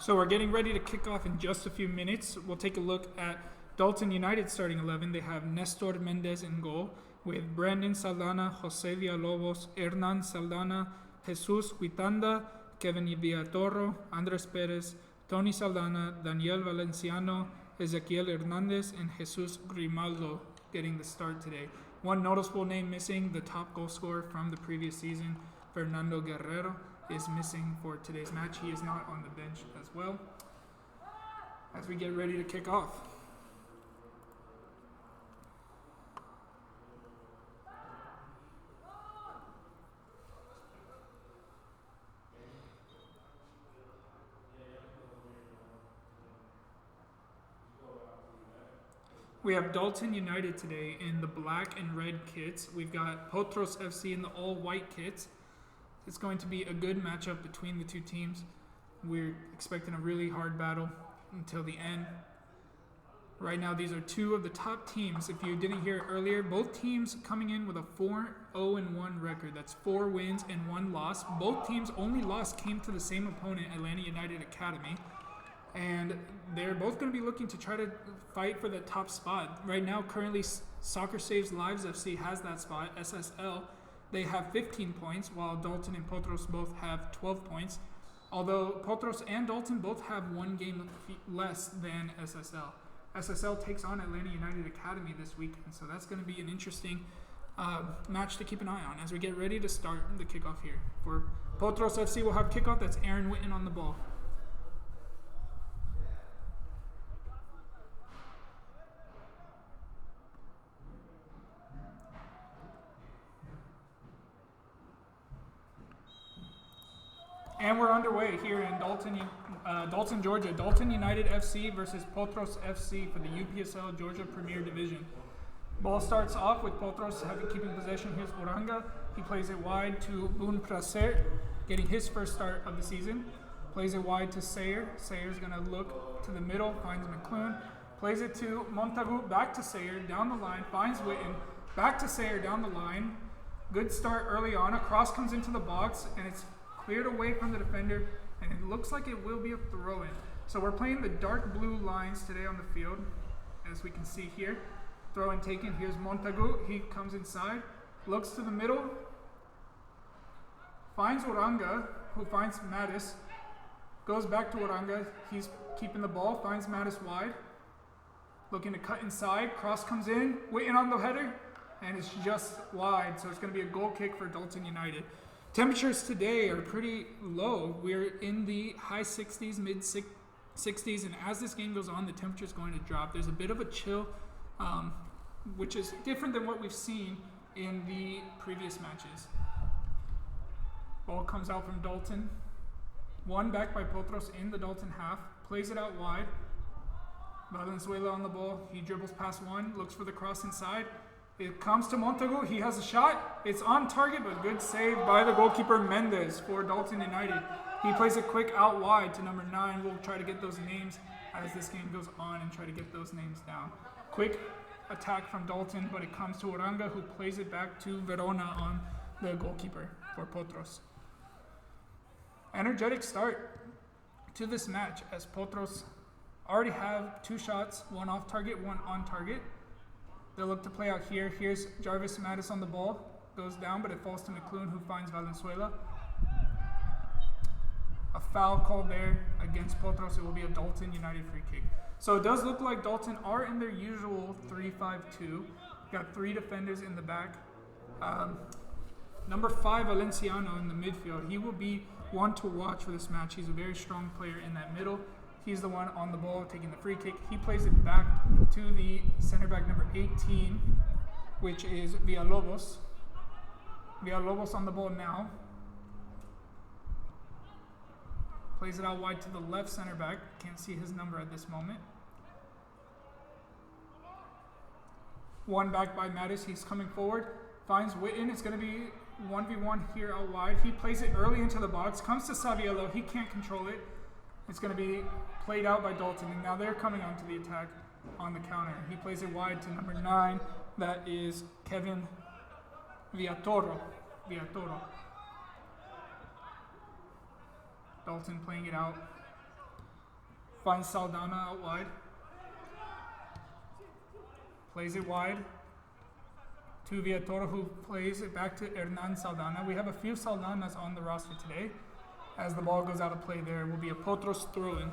So we're getting ready to kick off in just a few minutes. We'll take a look at Dalton United starting 11. They have Nestor Mendez in goal with Brandon Saldana, Jose Villalobos, Hernan Saldana, Jesus Huitanda, Kevin Villatoro, Andres Perez, Tony Saldana, Daniel Valenciano, Ezequiel Hernandez, and Jesus Grimaldo getting the start today. One noticeable name missing, the top goal scorer from the previous season, Fernando Guerrero, is missing for today's match. He is not on the bench as well. As we get ready to kick off. We have Dalton United today in the black and red kits. We've got Potros FC in the all-white kits. It's going to be a good matchup between the two teams. We're expecting a really hard battle until the end. Right now, these are two of the top teams. If you didn't hear it earlier, both teams coming in with a 4-0-1 record. That's 4 wins and 1 loss. Both teams' only loss came to the same opponent, Atlanta United Academy. And they're both going to be looking to try to fight for the top spot. Right now, currently, Soccer Saves Lives FC has that spot, SSL. They have 15 points, while Dalton and Potros both have 12 points. Although Potros and Dalton both have 1 game less than SSL. SSL takes on Atlanta United Academy this weekend, so that's going to be an interesting match to keep an eye on as we get ready to start the kickoff here. For Potros FC, we'll have kickoff. That's Aaron Witten on the ball. And we're underway here in Dalton, Georgia. Dalton United FC versus Potros FC for the UPSL Georgia Premier Division. Ball starts off with Potros keeping possession. Here's Uranga. He plays it wide to Un Pracer, getting his first start of the season. Plays it wide to Sayer. Sayer's going to look to the middle, finds McClune. Plays it to Montagu, back to Sayer, down the line, finds Witten. Back to Sayer, down the line. Good start early on. A cross comes into the box, and it's cleared away from the defender, and it looks like it will be a throw-in. So we're playing the dark blue lines today on the field, as we can see here. Throw-in taken. Here's Montagu. He comes inside, looks to the middle, finds Uranga, who finds Mattis, goes back to Uranga. He's keeping the ball, finds Mattis wide, looking to cut inside. Cross comes in, Witten on the header, and it's just wide. So it's going to be a goal kick for Dalton United. Temperatures today are pretty low. We're in the high 60s, mid 60s, and as this game goes on, the temperature is going to drop. There's a bit of a chill, which is different than what we've seen in the previous matches. Ball comes out from Dalton. One back by Potros in the Dalton half. Plays it out wide. Valenzuela on the ball. He dribbles past one, looks for the cross inside. It comes to Montagu. He has a shot. It's on target, but good save by the goalkeeper Mendez for Dalton United. He plays it quick out wide to number 9. We'll try to get those names as this game goes on and try to get those names down. Quick attack from Dalton, but it comes to Uranga, who plays it back to Verona on the goalkeeper for Potros. Energetic start to this match as Potros already have 2 shots, 1 off target, 1 on target. They'll look to play out here. Here's Jarvis Mattis on the ball. Goes down, but it falls to McClune, who finds Valenzuela. A foul called there against Potros. It will be a Dalton United free kick. So it does look like Dalton are in their usual 3-5-2. Got 3 defenders in the back. Number 5, Valenciano in the midfield. He will be one to watch for this match. He's a very strong player in that middle. He's the one on the ball taking the free kick. He plays it back to the center back number 18, which is Villalobos. Villalobos on the ball now. Plays it out wide to the left center back. Can't see his number at this moment. One back by Mattis. He's coming forward. Finds Witten. It's going to be 1v1 here out wide. He plays it early into the box. Comes to Saviello. He can't control it. It's going to be played out by Dalton, and now they're coming onto the attack on the counter. He plays it wide to number 9. That is Kevin Villatoro. Dalton playing it out. Finds Saldana out wide. Plays it wide to Villatoro, who plays it back to Hernan Saldana. We have a few Saldanas on the roster today. As the ball goes out of play, there will be a Potros throw-in.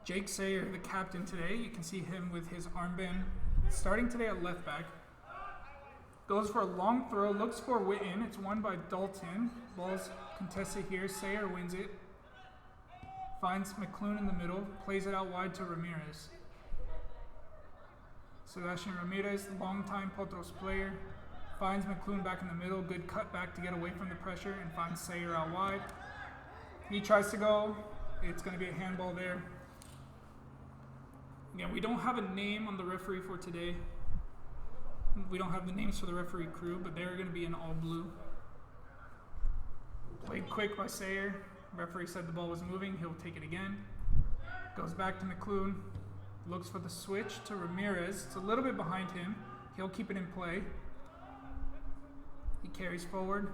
Jake Sayer, the captain today. You can see him with his armband starting today at left back. Goes for a long throw, looks for a in. It's won by Dalton. Ball's contested here. Sayer wins it. Finds McClune in the middle. Plays it out wide to Ramirez. Sebastian Ramirez, longtime Potros player. Finds McClune back in the middle. Good cut back to get away from the pressure and finds Sayer out wide. He tries to go. It's going to be a handball there. Again, we don't have a name on the referee for today. We don't have the names for the referee crew, but they're going to be in all blue. Played quick by Sayer. Referee said the ball was moving. He'll take it again. Goes back to McClune. Looks for the switch to Ramirez. It's a little bit behind him. He'll keep it in play. He carries forward.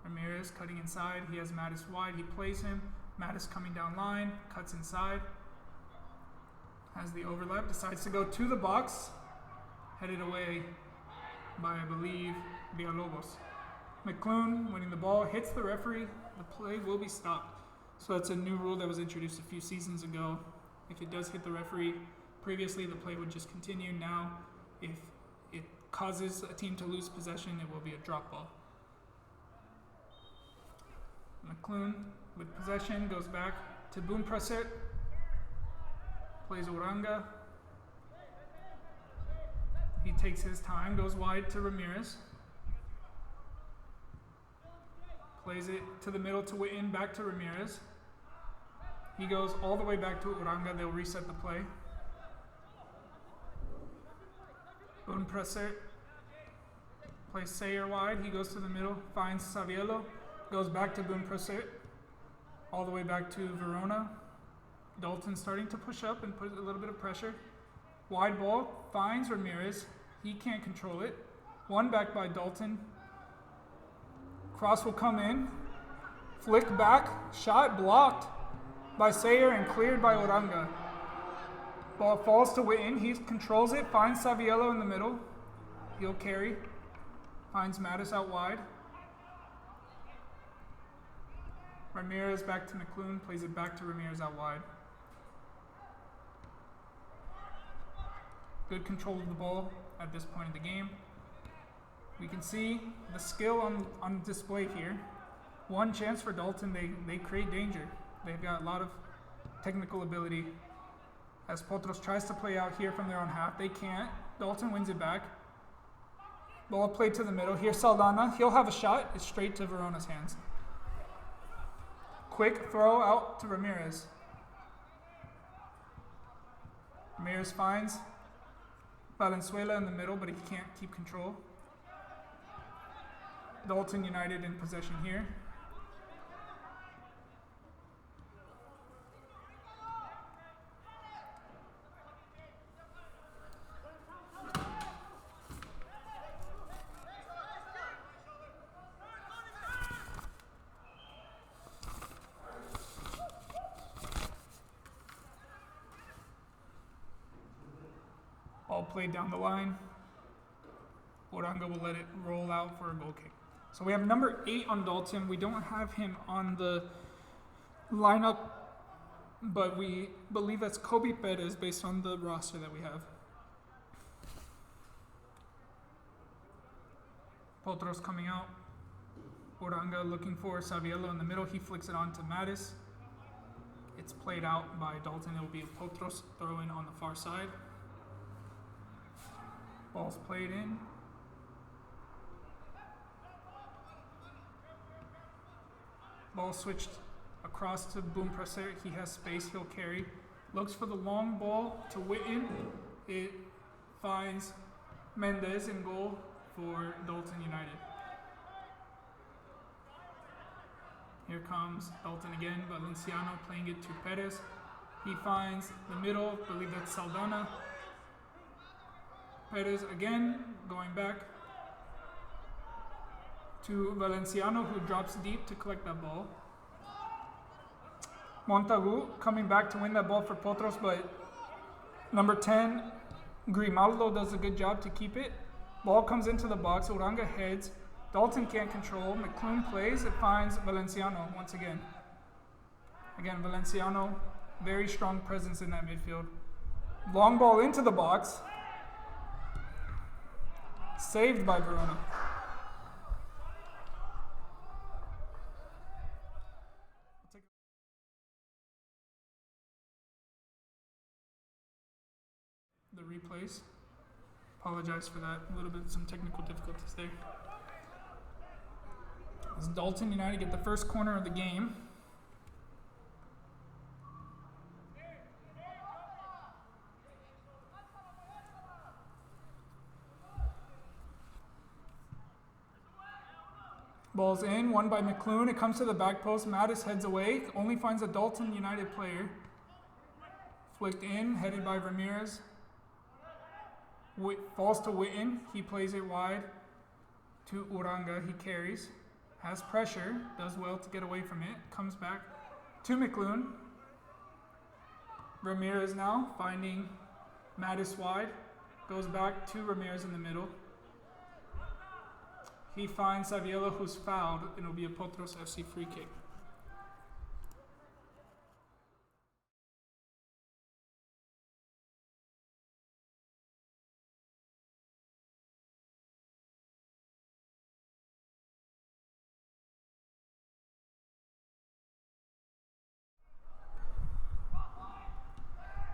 Ramirez cutting inside. He has Mattis wide. He plays him. Mattis coming down line. Cuts inside. Has the overlap. Decides to go to the box. Headed away by, I believe, Villalobos. McClune winning the ball. Hits the referee. The play will be stopped. So that's a new rule that was introduced a few seasons ago. If it does hit the referee, previously the play would just continue. Now, if it causes a team to lose possession, it will be a drop ball. McClune with possession goes back to Boom Preset. Plays Uranga. He takes his time, goes wide to Ramirez. Plays it to the middle to Witten, back to Ramirez. He goes all the way back to Uranga. They'll reset the play. Unpresser plays Sayer wide. He goes to the middle, finds Saviello. Goes back to Unpresser. All the way back to Verona. Dalton starting to push up and put a little bit of pressure. Wide ball, finds Ramirez. He can't control it. One back by Dalton. Cross will come in. Flick back. Shot blocked by Sayer and cleared by Uranga. Ball falls to Witten. He controls it. Finds Saviello in the middle. He'll carry. Finds Mattis out wide. Ramirez back to McClune. Plays it back to Ramirez out wide. Good control of the ball at this point in the game. We can see the skill on display here. One chance for Dalton, they create danger. They've got a lot of technical ability. As Potros tries to play out here from their own half, they can't. Dalton wins it back. Ball played to the middle. Here's Saldana. He'll have a shot. It's straight to Verona's hands. Quick throw out to Ramirez. Ramirez finds Valenzuela in the middle, but he can't keep control. Dalton United in possession here. Ball played down the line. Uranga will let it roll out for a goal kick. So we have number 8 on Dalton. We don't have him on the lineup, but we believe that's Kobe Perez based on the roster that we have. Potros coming out. Uranga looking for Saviello in the middle. He flicks it on to Mattis. It's played out by Dalton. It will be a Potros throw-in on the far side. Ball's played in. Ball switched across to Boom Presser. He has space. He'll carry. Looks for the long ball to Witten. It finds Mendez in goal for Dalton United. Here comes Dalton again. Valenciano playing it to Perez. He finds the middle. I believe that's Saldana. Perez again going back. to Valenciano, who drops deep to collect that ball. Montagu coming back to win that ball for Potros, but number 10, Grimaldo, does a good job to keep it. Ball comes into the box, Uranga heads, Dalton can't control, McClune plays, it finds Valenciano once again. Again, Valenciano, very strong presence in that midfield. Long ball into the box, saved by Verona. The replays. Apologize for that. A little bit, some technical difficulties there. As Dalton United get the first corner of the game. Ball's in, won by McClune. It comes to the back post. Mattis heads away, only finds a Dalton United player. Flicked in, headed by Ramirez. Falls to Witten. He plays it wide to Uranga. He carries. Has pressure. Does well to get away from it. Comes back to McClune. Ramirez now finding Mattis wide. Goes back to Ramirez in the middle. He finds Saviello, who's fouled, and it'll be a Potros FC free kick.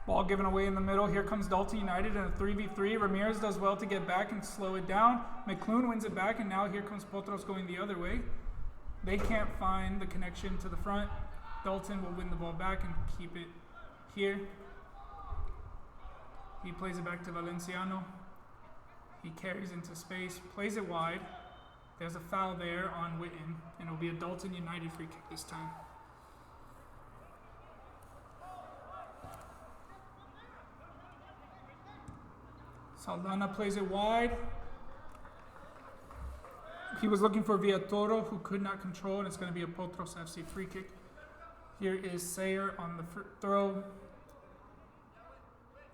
Ball given away in the middle. Here comes Dalton United in a 3v3. Ramirez does well to get back and slow it down. McClune wins it back, and now here comes Potros going the other way. They can't find the connection to the front. Dalton will win the ball back and keep it here. He plays it back to Valenciano. He carries into space, plays it wide. There's a foul there on Witten, and it'll be a Dalton United free kick this time. Saldana plays it wide. He was looking for Villatoro, who could not control, and it's going to be a Potros FC free kick. Here is Sayer on the throw.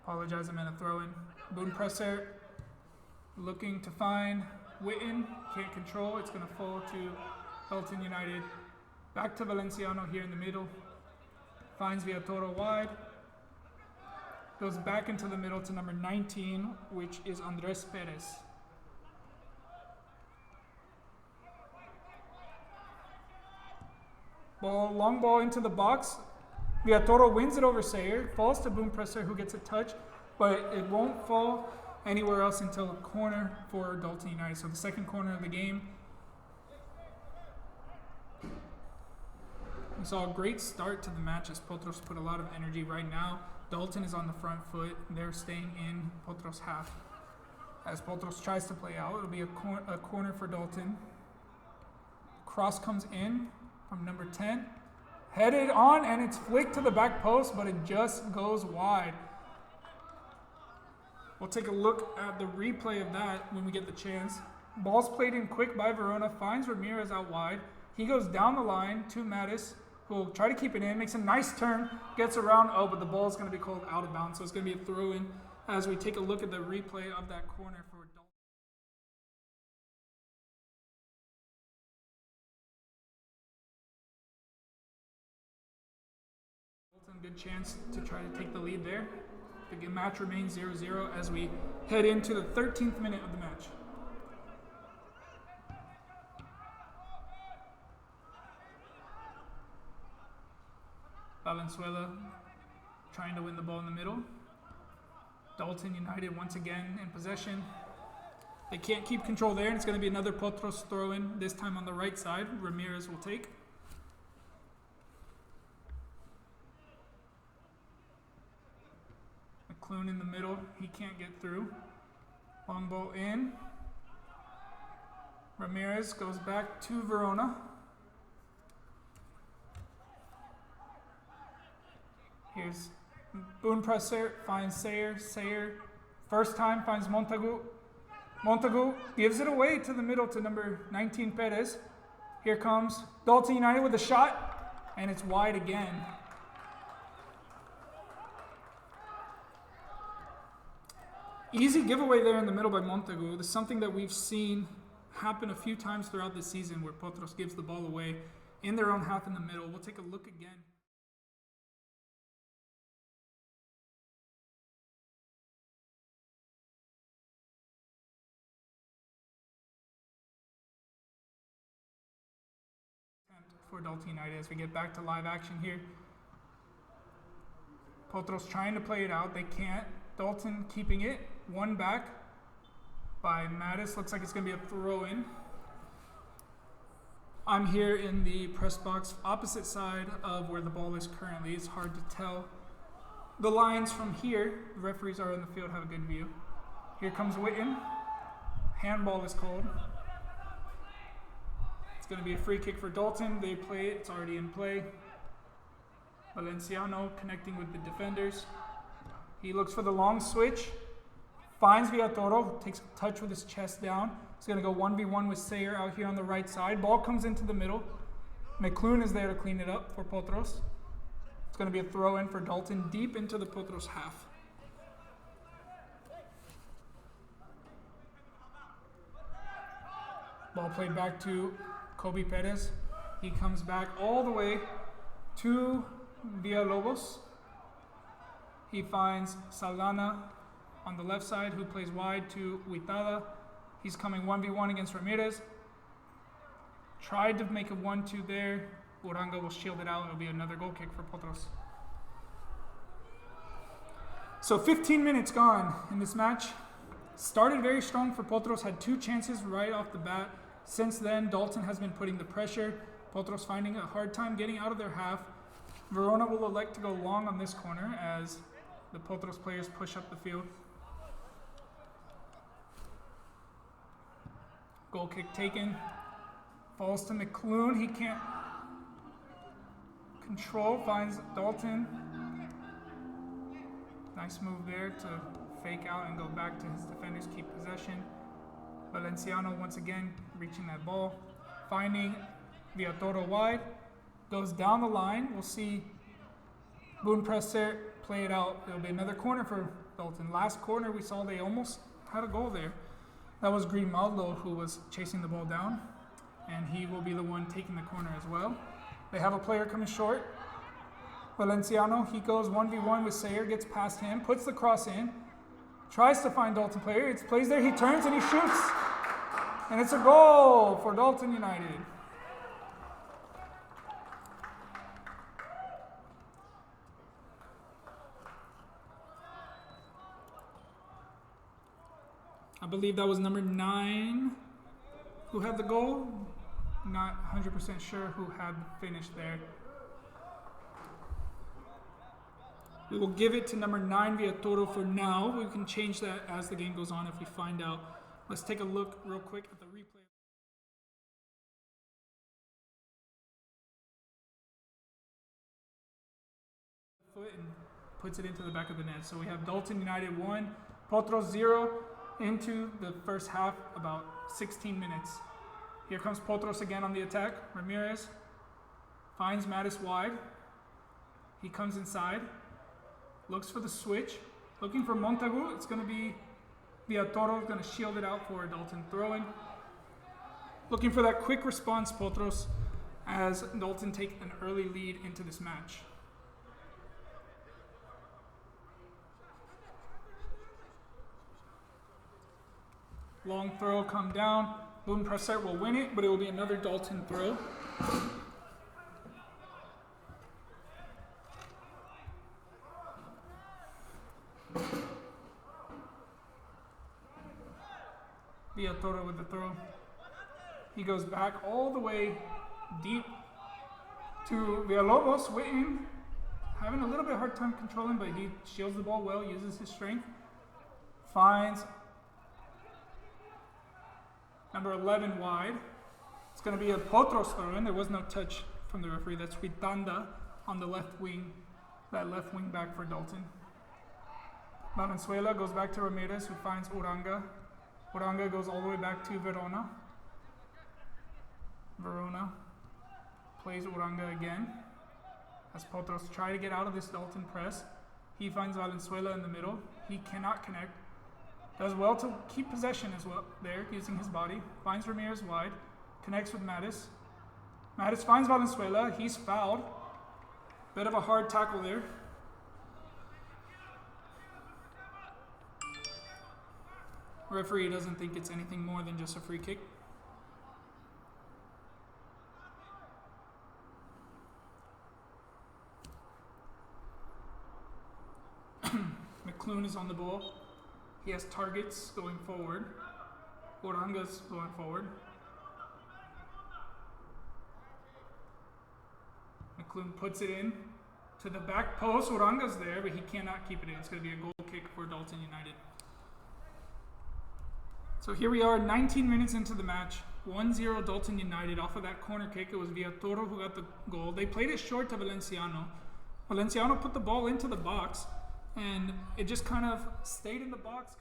Apologize, I meant a throw in. Boon Presser looking to find Witten. Can't control. It's going to fall to Dalton United. Back to Valenciano here in the middle. Finds Villatoro wide. Goes back into the middle to number 19, which is Andres Perez. Long ball into the box. Villatoro wins it over Sayer. Falls to Boom Presser, who gets a touch, but it won't fall anywhere else until a corner for Dalton United. So the second corner of the game. We saw a great start to the match as Potros put a lot of energy. Right now, Dalton is on the front foot. They're staying in Potros half. As Potros tries to play out, it'll be a corner for Dalton. Cross comes in from number 10. Headed on, and it's flicked to the back post, but it just goes wide. We'll take a look at the replay of that when we get the chance. Ball's played in quick by Verona, finds Ramirez out wide. He goes down the line to Mattis, who will try to keep it in, makes a nice turn, gets around, but the ball's going to be called out of bounds, so it's going to be a throw-in as we take a look at the replay of that corner for Dalton. Good chance to try to take the lead there. The match remains 0-0 as we head into the 13th minute of the match. Valenzuela trying to win the ball in the middle. Dalton United once again in possession. They can't keep control there, and it's going to be another Potros throw-in, this time on the right side. Ramirez will take. McClune in the middle. He can't get through. Long ball in. Ramirez goes back to Verona. Here's Boon Presser, finds Sayer. Sayer, first time, finds Montagu. Montagu gives it away to the middle to number 19, Perez. Here comes Dalton United with a shot, and it's wide again. Easy giveaway there in the middle by Montagu. This is something that we've seen happen a few times throughout the season where Potros gives the ball away in their own half in the middle. We'll take a look again. For Dalton United as we get back to live action here. Potros trying to play it out. They can't. Dalton keeping it. One back by Mattis. Looks like it's going to be a throw-in. I'm here in the press box opposite side of where the ball is currently. It's hard to tell the lines from here. The referees are in the field, have a good view. Here comes Witten. Handball is called. It's going to be a free kick for Dalton. They play it. It's already in play. Valenciano connecting with the defenders. He looks for the long switch. Finds Villatoro. Takes a touch with his chest down. He's going to go 1v1 with Sayer out here on the right side. Ball comes into the middle. McClune is there to clean it up for Potros. It's going to be a throw-in for Dalton deep into the Potros half. Ball played back to Kobe Perez. He comes back all the way to Villalobos. He finds Saldana on the left side, who plays wide to Huitada. He's coming 1v1 against Ramirez. Tried to make a 1-2 there. Uranga will shield it out. It'll be another goal kick for Potros. So 15 minutes gone in this match. Started very strong for Potros. Had 2 chances right off the bat. Since then, Dalton has been putting the pressure. Potros finding a hard time getting out of their half. Verona will elect to go long on this corner as the Potros players push up the field. Goal kick taken. Falls to McClune. He can't control. Finds Dalton. Nice move there to fake out and go back to his defenders. Keep possession. Valenciano once again reaching that ball. Finding Villatoro wide. Goes down the line. We'll see Boone Presser play it out. It'll be another corner for Dalton. Last corner we saw they almost had a goal there. That was Grimaldo who was chasing the ball down, and he will be the one taking the corner as well. They have a player coming short. Valenciano, he goes 1v1 with Sayer, gets past him, puts the cross in, tries to find Dalton player. It's plays there, he turns and he shoots. And it's a goal for Dalton United. I believe that was number 9 who had the goal. Not 100% sure who had finished there. We will give it to number 9 Villatoro for now. We can change that as the game goes on if we find out. Let's take a look real quick at the replay. Foot and puts it into the back of the net. So we have Dalton United 1, Potros 0 into the first half, about 16 minutes. Here comes Potros again on the attack. Ramirez finds Mattis wide. He comes inside. Looks for the switch. Looking for Montagu. It's going to be Villatoro. Going to shield it out for a Dalton throw-in. Looking for that quick response, Potros, as Dalton take an early lead into this match. Long throw come down. Boone Presser will win it, but it will be another Dalton throw. Villatoro with the throw. He goes back all the way deep to Villalobos. Witten having a little bit hard time controlling, but he shields the ball well, uses his strength. Finds number 11 wide. It's going to be a Potros throw-in. There was no touch from the referee. That's Ritanda on the left wing, that left wing back for Dalton. Valenzuela goes back to Ramirez, who finds Uranga. Uranga goes all the way back to Verona. Verona plays Uranga again. As Potros try to get out of this Dalton press. He finds Valenzuela in the middle. He cannot connect. Does well to keep possession as well there, using his body. Finds Ramirez wide. Connects with Mattis. Mattis finds Valenzuela. He's fouled. Bit of a hard tackle there. Referee doesn't think it's anything more than just a free kick. McClune is on the ball. He has targets going forward. Uranga's going forward. McClune puts it in to the back post. Uranga's there, but he cannot keep it in. It's going to be a goal kick for Dalton United. So here we are, 19 minutes into the match. 1-0 Dalton United. Off of that corner kick, it was Villatoro who got the goal. They played it short to Valenciano. Valenciano put the ball into the box, and it just kind of stayed in the box.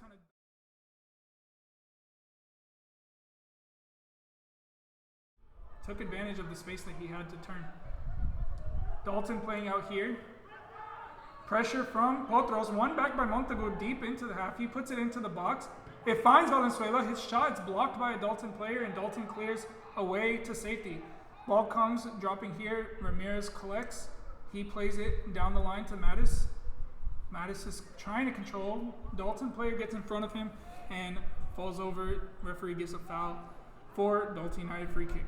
Took advantage of the space that he had to turn. Dalton playing out here. Pressure from Potros. One back by Montego deep into the half. He puts it into the box. It finds Valenzuela. His shot is blocked by a Dalton player, and Dalton clears away to safety. Ball comes, dropping here. Ramirez collects. He plays it down the line to Mattis. Mattis is trying to control. Dalton player gets in front of him and falls over. Referee gives a foul for Dalton United free kick.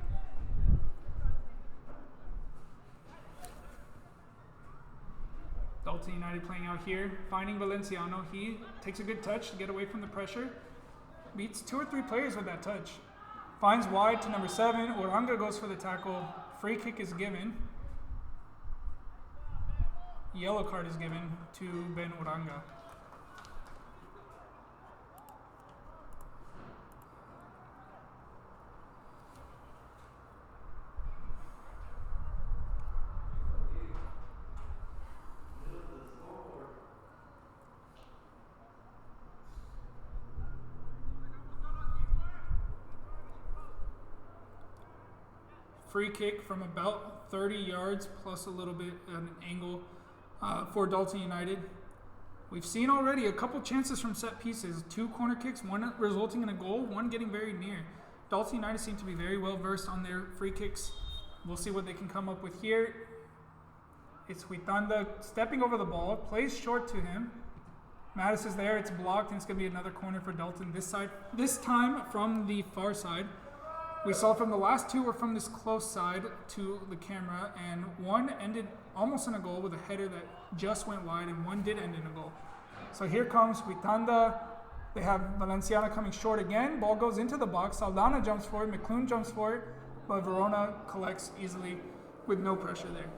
Dalton United playing out here, finding Valenciano. He takes a good touch to get away from the pressure. Beats 2 or 3 players with that touch. Finds wide to number 7. Uranga goes for the tackle. Free kick is given. Yellow card is given to Ben Uranga. Free kick from about 30 yards plus a little bit at an angle for Dalton United. We've seen already a couple chances from set pieces. 2 corner kicks, one resulting in a goal, one getting very near. Dalton United seem to be very well versed on their free kicks. We'll see what they can come up with here. It's Huitanda stepping over the ball, plays short to him. Mattis is there, it's blocked, and it's going to be another corner for Dalton this time from the far side. We saw from the last 2 were from this close side to the camera, and one ended almost in a goal with a header that just went wide, and one did end in a goal. So here comes Huitanda. They have Valenciano coming short again. Ball goes into the box. Saldana jumps for it. McClune jumps for it, but Verona collects easily with no pressure there.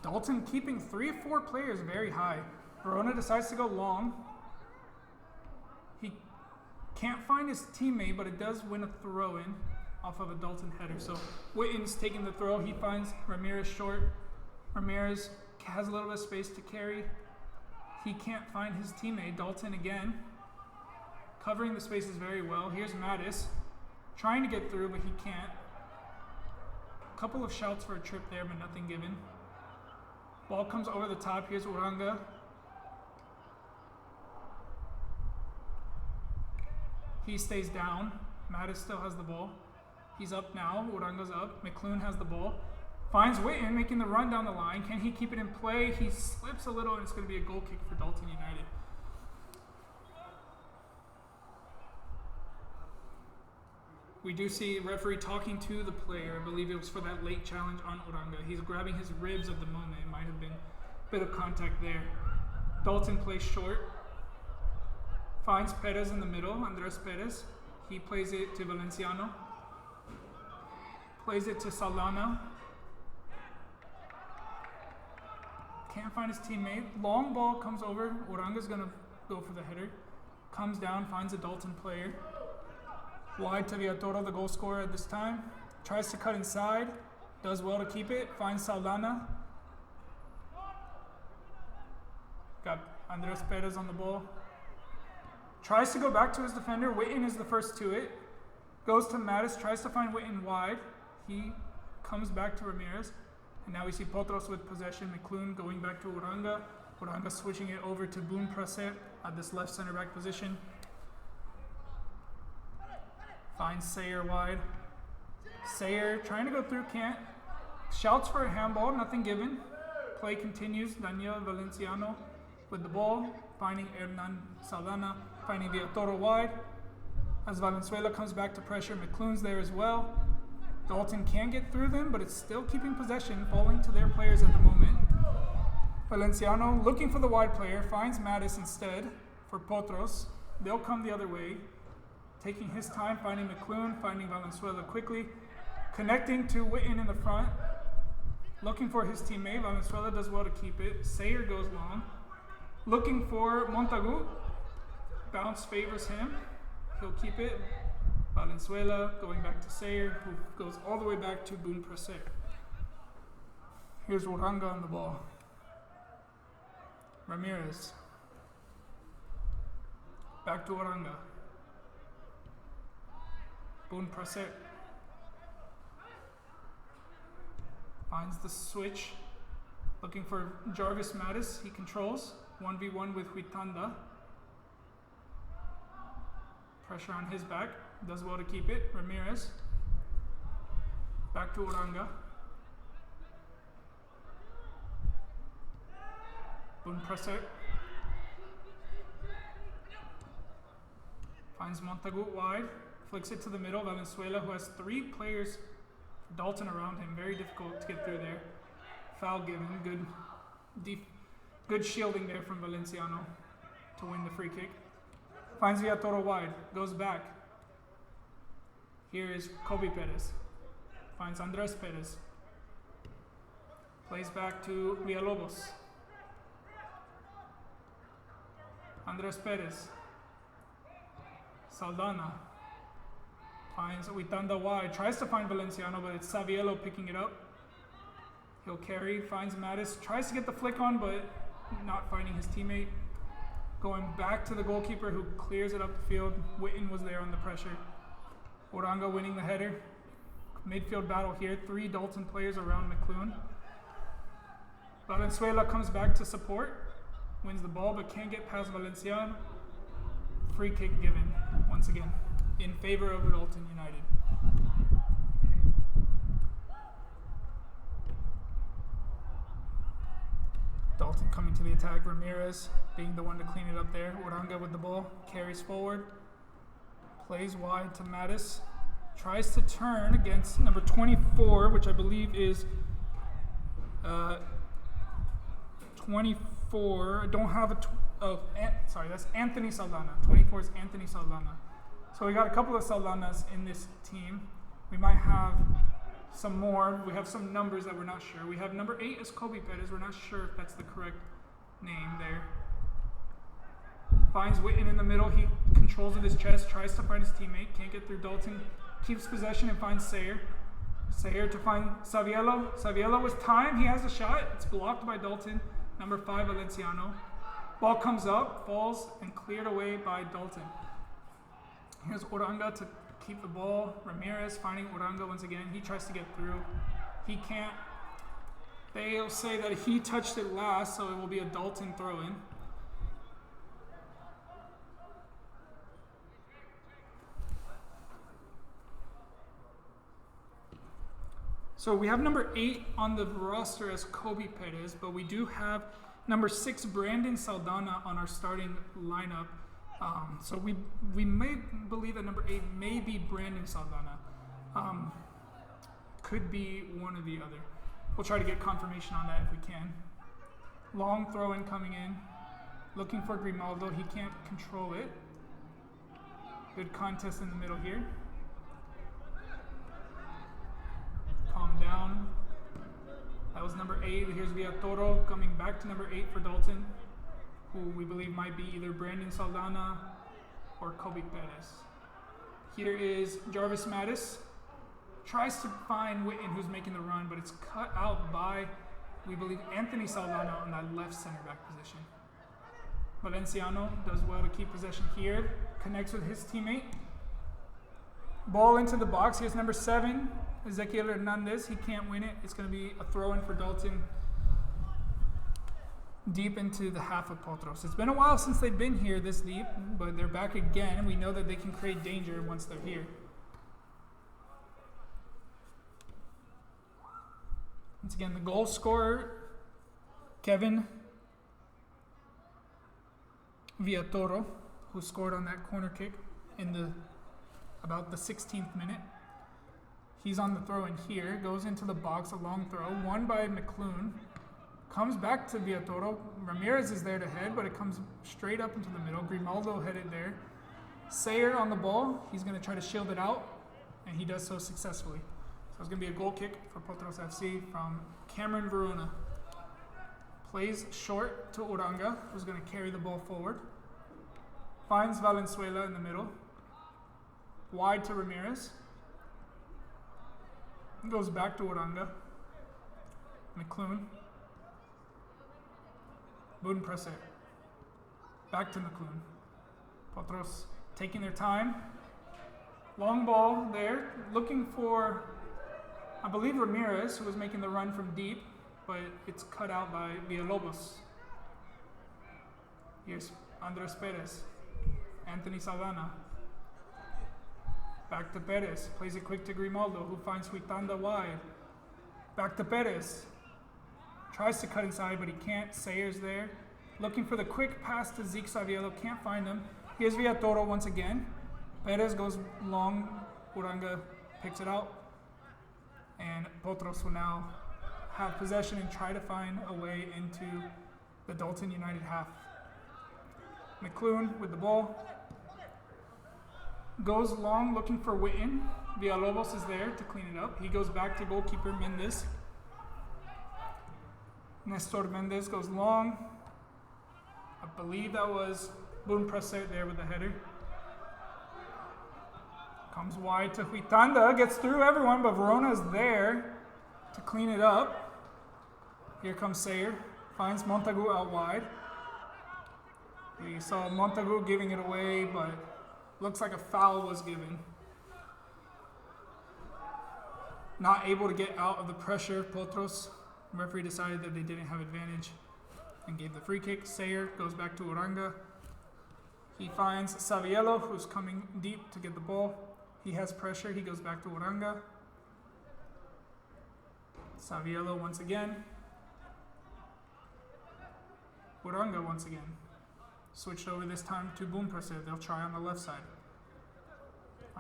Dalton keeping 3 or 4 players very high. Verona decides to go long. He can't find his teammate, but it does win a throw-in off of a Dalton header. So Witten's taking the throw. He finds Ramirez short. Ramirez has a little bit of space to carry. He can't find his teammate. Dalton again, covering the spaces very well. Here's Mattis, trying to get through, but he can't. A couple of shouts for a trip there, but nothing given. Ball comes over the top. Here's Uranga. He stays down. Mattis still has the ball. He's up now. Uranga's up. McClune has the ball. Finds Witten making the run down the line. Can he keep it in play? He slips a little, and it's going to be a goal kick for Dalton United. We do see referee talking to the player. I believe it was for that late challenge on Uranga. He's grabbing his ribs at the moment. It might have been a bit of contact there. Dalton plays short. Finds Perez in the middle, Andres Perez. He plays it to Valenciano. Plays it to Saldana. Can't find his teammate. Long ball comes over. Uranga's going to go for the header. Comes down, finds a Dalton player. Wide to Villatoro, the goal scorer at this time. Tries to cut inside. Does well to keep it. Finds Saldana. Got Andres Perez on the ball. Tries to go back to his defender. Witten is the first to it. Goes to Mattis, tries to find Witten wide. He comes back to Ramirez. And now we see Potros with possession. McClune going back to Uranga. Uranga switching it over to Boone Praset at this left center back position. Finds Sayer wide. Sayer trying to go through, can't. Shouts for a handball, nothing given. Play continues. Daniel Valenciano with the ball, finding Hernan Saldana, finding Villatoro wide. As Valenzuela comes back to pressure, McClune's there as well. Dalton can get through them, but it's still keeping possession, falling to their players at the moment. Valenciano looking for the wide player, finds Mattis instead for Potros. They'll come the other way, taking his time, finding McClune, finding Valenzuela quickly, connecting to Witten in the front, looking for his teammate. Valenzuela does well to keep it. Sayer goes long, looking for Montagu. Bounce favors him. He'll keep it. Valenzuela going back to Sayer, who goes all the way back to Boone Praset. Here's Uranga on the ball. Ramirez. Back to Uranga. Boone Praset. Finds the switch. Looking for Jarvis Mattis. He controls. 1v1 with Huitanda. Pressure on his back. Does well to keep it. Ramirez. Back to Uranga. Boone Praset. Finds Montagut wide. Flicks it to the middle. Valenzuela, who has 3 players, Dalton around him. Very difficult to get through there. Foul given. Good shielding there from Valenciano to win the free kick. Finds Villatoro wide. Goes back. Here is Kobe Perez. Finds Andres Perez. Plays back to Villalobos. Andres Perez. Saldana. Finds Huitanda wide. Tries to find Valenciano, but it's Saviello picking it up. He'll carry. Finds Mattis. Tries to get the flick on, but not finding his teammate. Going back to the goalkeeper, who clears it up the field. Witten was there on the pressure. Uranga winning the header. Midfield battle here. 3 Dalton players around McClune. Valenzuela comes back to support. Wins the ball, but can't get past Valenciano. Free kick given, once again, in favor of Dalton United. Dalton coming to the attack. Ramirez being the one to clean it up there. Uranga with the ball. Carries forward. Plays wide to Mattis. Tries to turn against number 24, which I believe is 24. I don't have sorry, that's Anthony Saldana. 24 is Anthony Saldana. So we got a couple of Saldanas in this team. We might have some more. We have some numbers that we're not sure. We have number 8 is Kobe Perez. We're not sure if that's the correct name there. Finds Witten in the middle. He controls with his chest, tries to find his teammate, can't get through. Dalton keeps possession and finds Sayer. Sayer to find Saviello. Saviello with time. He has a shot. It's blocked by Dalton. Number 5, Valenciano. Ball comes up, falls, and cleared away by Dalton. Here's Uranga to keep the ball. Ramirez finding Uranga once again. He tries to get through. He can't. They'll say that he touched it last, so it will be a Dalton throw-in. So we have number 8 on the roster as Kobe Perez, but we do have number 6 Brandon Saldana on our starting lineup. So we may believe that number 8 may be Brandon Saldana. Could be one or the other. We'll try to get confirmation on that if we can. Long throw-in coming in. Looking for Grimaldo. He can't control it. Good contest in the middle here. Calm down. That was number 8. Here's Villatoro coming back to number 8 for Dalton, who we believe might be either Brandon Saldana or Kobe Perez. Here is Jarvis Mattis. Tries to find Witten, who's making the run, but it's cut out by, we believe, Anthony Saldana on that left center back position. Valenciano does well to keep possession here. Connects with his teammate. Ball into the box. Here's number 7, Ezequiel Hernandez. He can't win it. It's going to be a throw-in for Dalton deep into the half of Potros. It's been a while since they've been here this deep, but they're back again. We know that they can create danger once they're here. Once again, the goal scorer, Kevin Villatoro, who scored on that corner kick in about the 16th minute. He's on the throw in here, goes into the box, a long throw, won by McClune. Comes back to Villatoro. Ramirez is there to head, but it comes straight up into the middle. Grimaldo headed there. Sayer on the ball. He's going to try to shield it out, and he does so successfully. So it's going to be a goal kick for Potros FC from Cameron Verona. Plays short to Uranga, who's going to carry the ball forward. Finds Valenzuela in the middle. Wide to Ramirez. Goes back to Uranga. McClune. Bodenpresser. Back to McClune. Potros taking their time. Long ball there. Looking for, I believe, Ramirez, who was making the run from deep, but it's cut out by Villalobos. Here's Andres Perez. Anthony Saldana. Back to Perez. Plays it quick to Grimaldo, who finds Huitanda wide. Back to Perez. Tries to cut inside, but he can't. Sayer's there. Looking for the quick pass to Zeke Saviello. Can't find him. Here's Villatoro once again. Perez goes long. Uranga picks it out. And Potros will now have possession and try to find a way into the Dalton United half. McClune with the ball. Goes long looking for Witten. Villalobos is there to clean it up. He goes back to goalkeeper Mendez. Nestor Mendez goes long. I believe that was Bodenpresser there with the header. Comes wide to Huitanda. Gets through everyone, but Verona is there to clean it up. Here comes Sayer. Finds Montagu out wide. We saw Montagu giving it away, but looks like a foul was given. Not able to get out of the pressure, Potros. The referee decided that they didn't have advantage and gave the free kick. Sayer goes back to Uranga. He finds Saviello, who's coming deep to get the ball. He has pressure. He goes back to Uranga. Saviello once again. Uranga once again. Switched over this time to Bodenpresser. They'll try on the left side.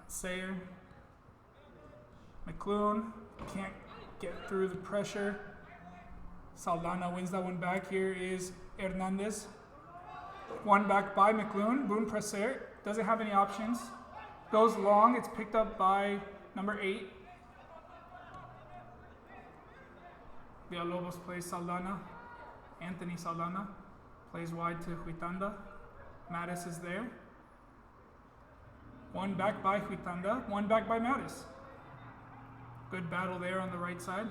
Sayer. McClune can't get through the pressure. Saldana wins that one back. Here is Hernandez. One back by McClune. Bodenpresser doesn't have any options. Goes long. It's picked up by number 8. Villalobos plays Saldana. Anthony Saldana plays wide to Huitanda. Mattis is there. One back by Huitanda. One back by Mattis. Good battle there on the right side.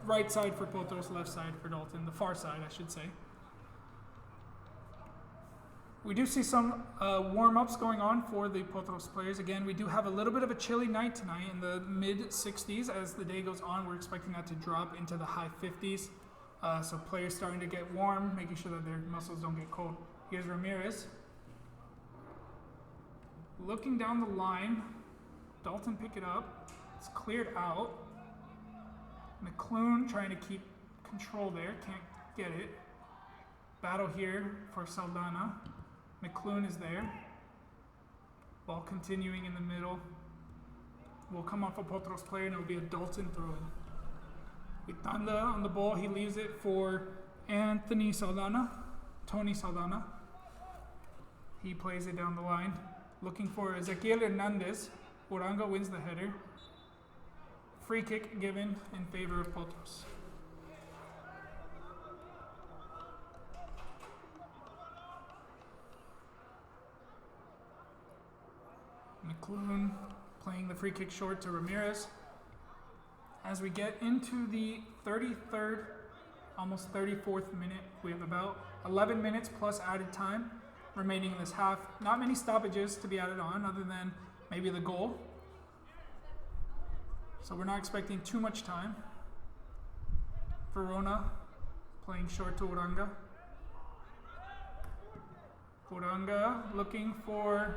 Right side for Potros, left side for Dalton. The far side, I should say. We do see some warm-ups going on for the Potros players. Again, we do have a little bit of a chilly night tonight in the mid-60s. As the day goes on, we're expecting that to drop into the high 50s. So players starting to get warm, making sure that their muscles don't get cold. Here's Ramirez. Looking down the line, Dalton pick it up. It's cleared out. McClune trying to keep control there, can't get it. Battle here for Saldana. McClune is there. Ball continuing in the middle. Will come off a Potros player and it will be a Dalton throw-in. Huitanda on the ball, he leaves it for Anthony Saldana. Tony Saldana. He plays it down the line. Looking for Ezequiel Hernandez. Uranga wins the header. Free kick given in favor of Potros. McClune playing the free kick short to Ramirez. As we get into the 33rd, almost 34th minute, we have about 11 minutes plus added time remaining in this half. Not many stoppages to be added on other than maybe the goal. So we're not expecting too much time. Verona playing short to Uranga. Uranga looking for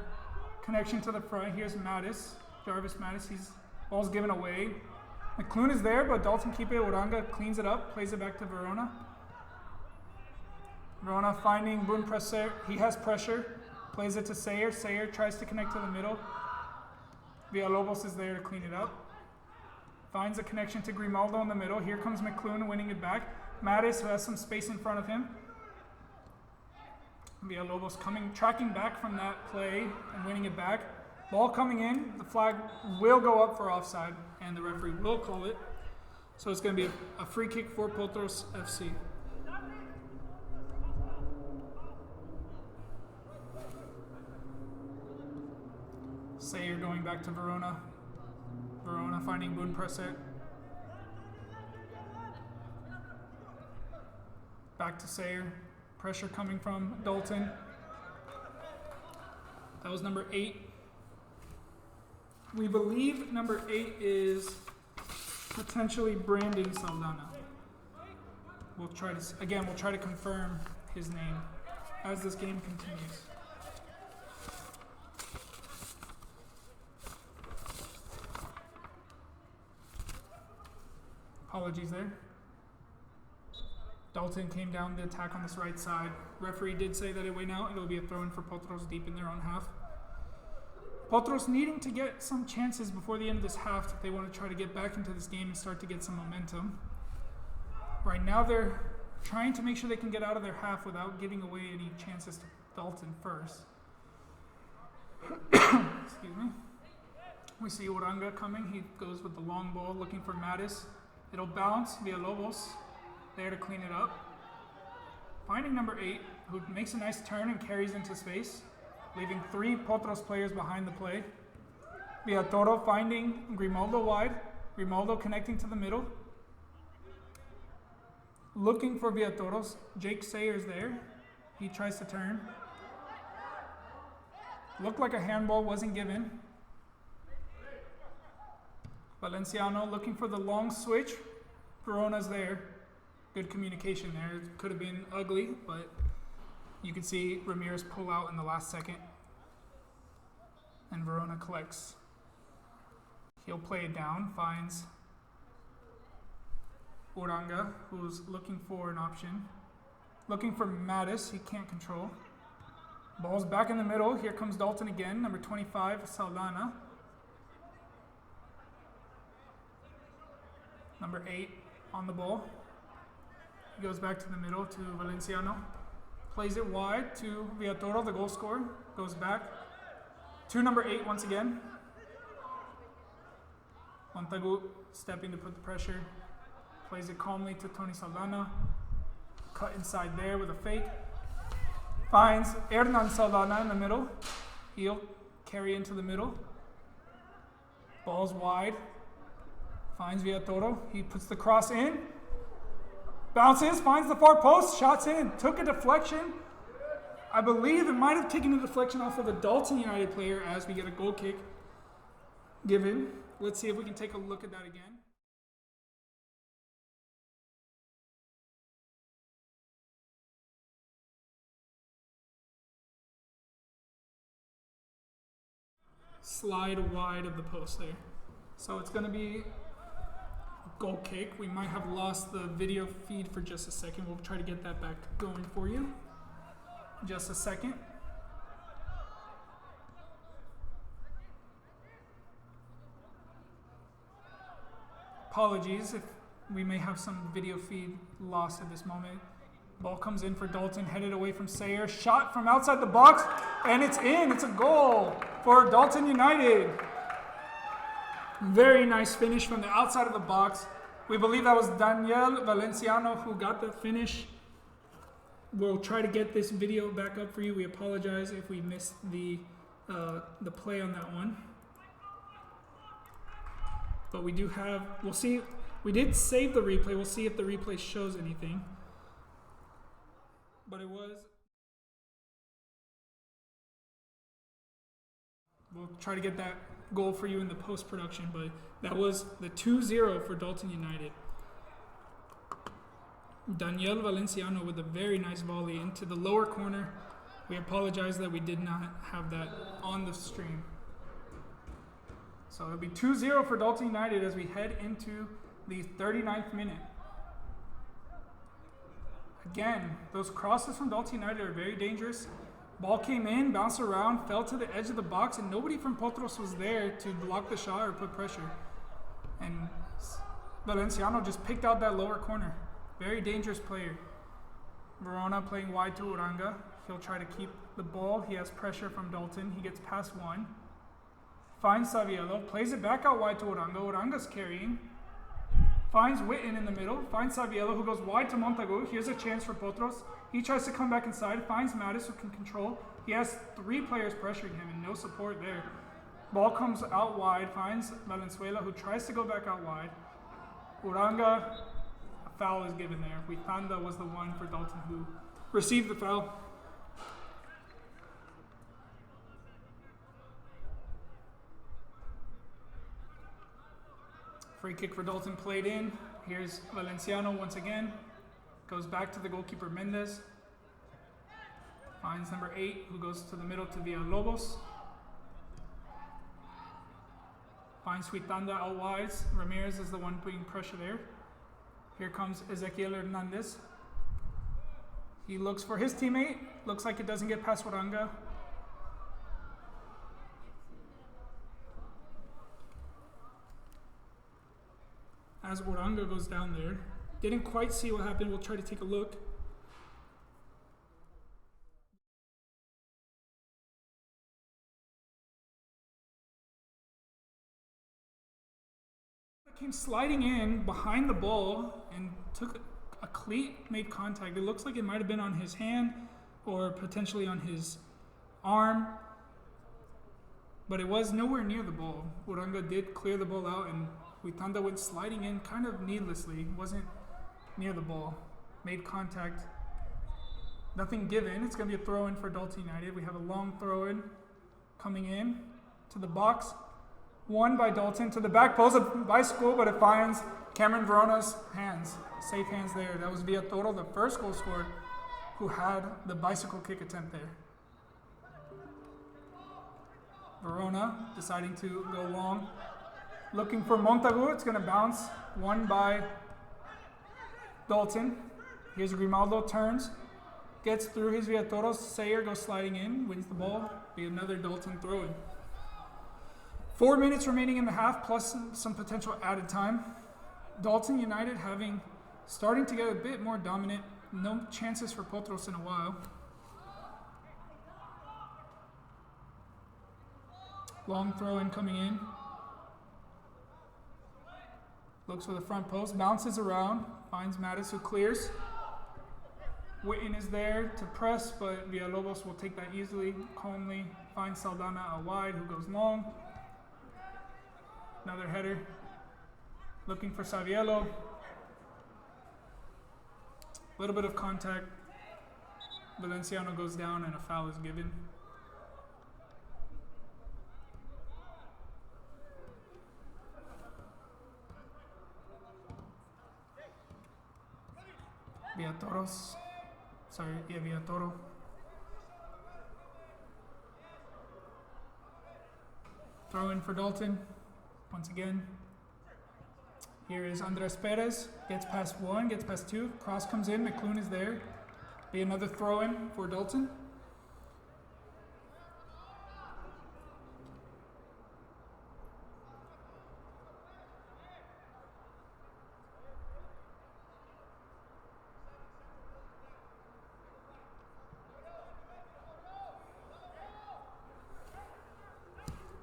connection to the front. Here's Mattis, Jarvis Mattis. Ball's given away. McClune is there, but Dalton keep it. Uranga cleans it up, plays it back to Verona. Verona finding Boon Presser. He has pressure. Plays it to Sayer. Sayer tries to connect to the middle. Villalobos is there to clean it up. Finds a connection to Grimaldo in the middle. Here comes McClune winning it back. Mattis, who has some space in front of him. Villalobos tracking back from that play and winning it back. Ball coming in. The flag will go up for offside, and the referee will call it. So it's going to be a free kick for Potros FC. Sayer going back to Verona. Verona finding Boon Presser. Back to Sayer. Pressure coming from Dalton. That was number 8. We believe number 8 is potentially Brandon Saldana. We'll try to confirm his name as this game continues. Apologies there. Dalton came down the attack on this right side. Referee did say that it went out. It'll be a throw-in for Potros deep in their own half. Potros needing to get some chances before the end of this half if they want to try to get back into this game and start to get some momentum. Right now they're trying to make sure they can get out of their half without giving away any chances to Dalton first. Excuse me. We see Uranga coming. He goes with the long ball looking for Mattis. It'll bounce Villalobos there to clean it up. Finding number 8, who makes a nice turn and carries into space, leaving 3 Potros players behind the play. Villatoro finding Grimaldo wide. Grimaldo connecting to the middle. Looking for Villatoros. Jake Sayers there. He tries to turn. Looked like a handball, wasn't given. Valenciano looking for the long switch. Verona's there. Good communication there. It could have been ugly, but you can see Ramirez pull out in the last second. And Verona collects. He'll play it down, finds Uranga, who's looking for an option. Looking for Mattis, he can't control. Ball's back in the middle. Here comes Dalton again, number 25, Saldana. Number 8 on the ball. He goes back to the middle to Valenciano. Plays it wide to Villatoro, the goal scorer. Goes back to number 8 once again. Montagu stepping to put the pressure. Plays it calmly to Tony Saldana. Cut inside there with a fake. Finds Hernan Saldana in the middle. He'll carry into the middle. Ball's wide. Finds Villatoro. He puts the cross in. Bounces, finds the far post, shots in. Took a deflection. I believe it might have taken a deflection off of the Dalton United player as we get a goal kick given. Let's see if we can take a look at that again. Slide wide of the post there. So it's going to be goal kick. We might have lost the video feed for just a second. We'll try to get that back going for you. Just a second. Apologies if we may have some video feed lost at this moment. Ball comes in for Dalton, headed away from Sayer. Shot from outside the box, and it's in. It's a goal for Dalton United. Very nice finish from the outside of the box. We believe that was Daniel Valenciano who got the finish. We'll try to get this video back up for you. We apologize if we missed the play on that one. But we do have, we'll see, we did save the replay. We'll see if the replay shows anything. but it was. We'll try to get that goal for you in the post-production, but that was the 2-0 for Dalton United. Daniel Valenciano with a very nice volley into the lower corner. We apologize that we did not have that on the stream. So it'll be 2-0 for Dalton United as we head into the 39th minute. Again, those crosses from Dalton United are very dangerous. Ball came in, bounced around, fell to the edge of the box, and nobody from Potros was there to block the shot or put pressure. And Valenciano just picked out that lower corner. Very dangerous player. Verona playing wide to Uranga. He'll try to keep the ball. He has pressure from Dalton. He gets past one. Finds Saviello. Plays it back out wide to Uranga. Uranga's carrying. Finds Witten in the middle. Finds Saviello, who goes wide to Montagu. Here's a chance for Potros. He tries to come back inside. Finds Mattis, who can control. He has 3 players pressuring him and no support there. Ball comes out wide. Finds Valenzuela, who tries to go back out wide. Uranga, a foul is given there. Witanda was the one for Dalton who received the foul. Free kick for Dalton played in. Here's Valenciano once again. Goes back to the goalkeeper Mendez. Finds number 8, who goes to the middle to Villalobos. Finds Huitanda out wide. Ramirez is the one putting pressure there. Here comes Ezequiel Hernandez. He looks for his teammate. Looks like it doesn't get past Uranga. As Uranga goes down there. Didn't quite see what happened. We'll try to take a look. Came sliding in behind the ball and took a cleat, made contact. It looks like it might have been on his hand or potentially on his arm, but it was nowhere near the ball. Uranga did clear the ball out, and Huitanda went sliding in kind of needlessly. Wasn't near the ball. Made contact. Nothing given. It's going to be a throw-in for Dalton United. We have a long throw-in coming in to the box. Won by Dalton to the back post, a bicycle, but it finds Cameron Verona's hands. Safe hands there. That was Villatoro, the first goal scorer, who had the bicycle kick attempt there. Verona deciding to go long. Looking for Montagu. It's going to bounce. Won by Dalton. Here's Grimaldo, turns. Gets through his Villatoro. Sayer goes sliding in, wins the ball. Be another Dalton throw-in. 4 minutes remaining in the half, plus some potential added time. Dalton United starting to get a bit more dominant. No chances for Potros in a while. Long throw-in coming in. Looks for the front post, bounces around, finds Mattis, who clears. Witten is there to press, but Villalobos will take that easily, calmly. Finds Saldana out wide, who goes long. Another header. Looking for Saviello. A little bit of contact. Valenciano goes down and a foul is given. Villatoro. Throw in for Dalton. Once again. Here is Andres Perez. Gets past 1, gets past 2. Cross comes in. McClune is there. Be another throw in for Dalton.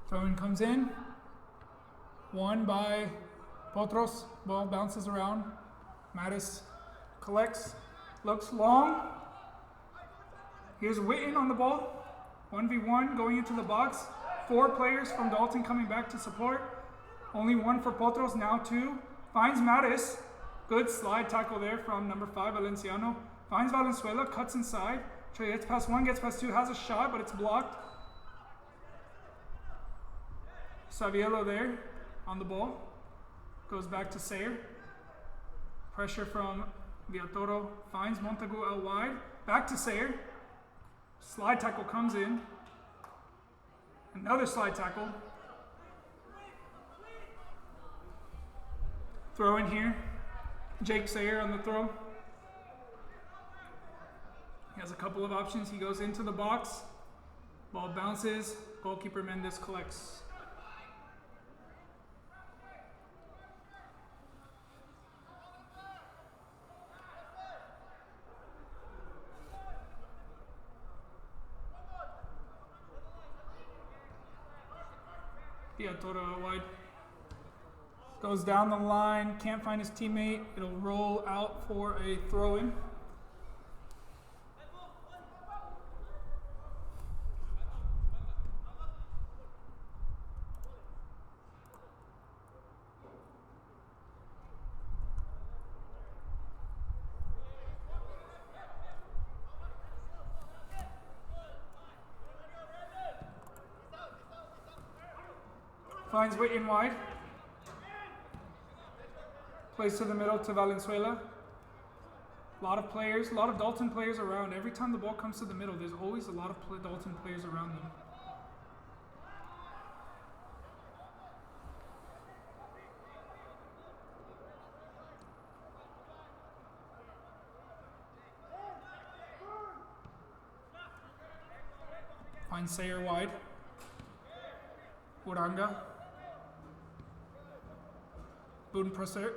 Throw-in comes in. Won by Potros. Ball bounces around. Mattis collects. Looks long. Here's Witten on the ball. 1v1 going into the box. 4 players from Dalton coming back to support. Only 1 for Potros, now 2. Finds Mattis. Good slide tackle there from number 5, Valenciano. Finds Valenzuela, cuts inside. Gets past one, gets past two, has a shot, but it's blocked. Saviello there on the ball. Goes back to Sayer. Pressure from Villatoro. Finds Montagu out wide. Back to Sayer. Slide tackle comes in. Another slide tackle. Throw in here. Jake Sayer on the throw. He has a couple of options. He goes into the box. Ball bounces. Goalkeeper Mendez collects. Villatoro out wide. Goes down the line, can't find his teammate. It'll roll out for a throw-in. Finds Whitten wide. Plays to the middle to Valenzuela. A lot of players, a lot of Dalton players around. Every time the ball comes to the middle, there's always a lot of Dalton players around them. Finds Sayer wide. Uranga. Bodenpresser.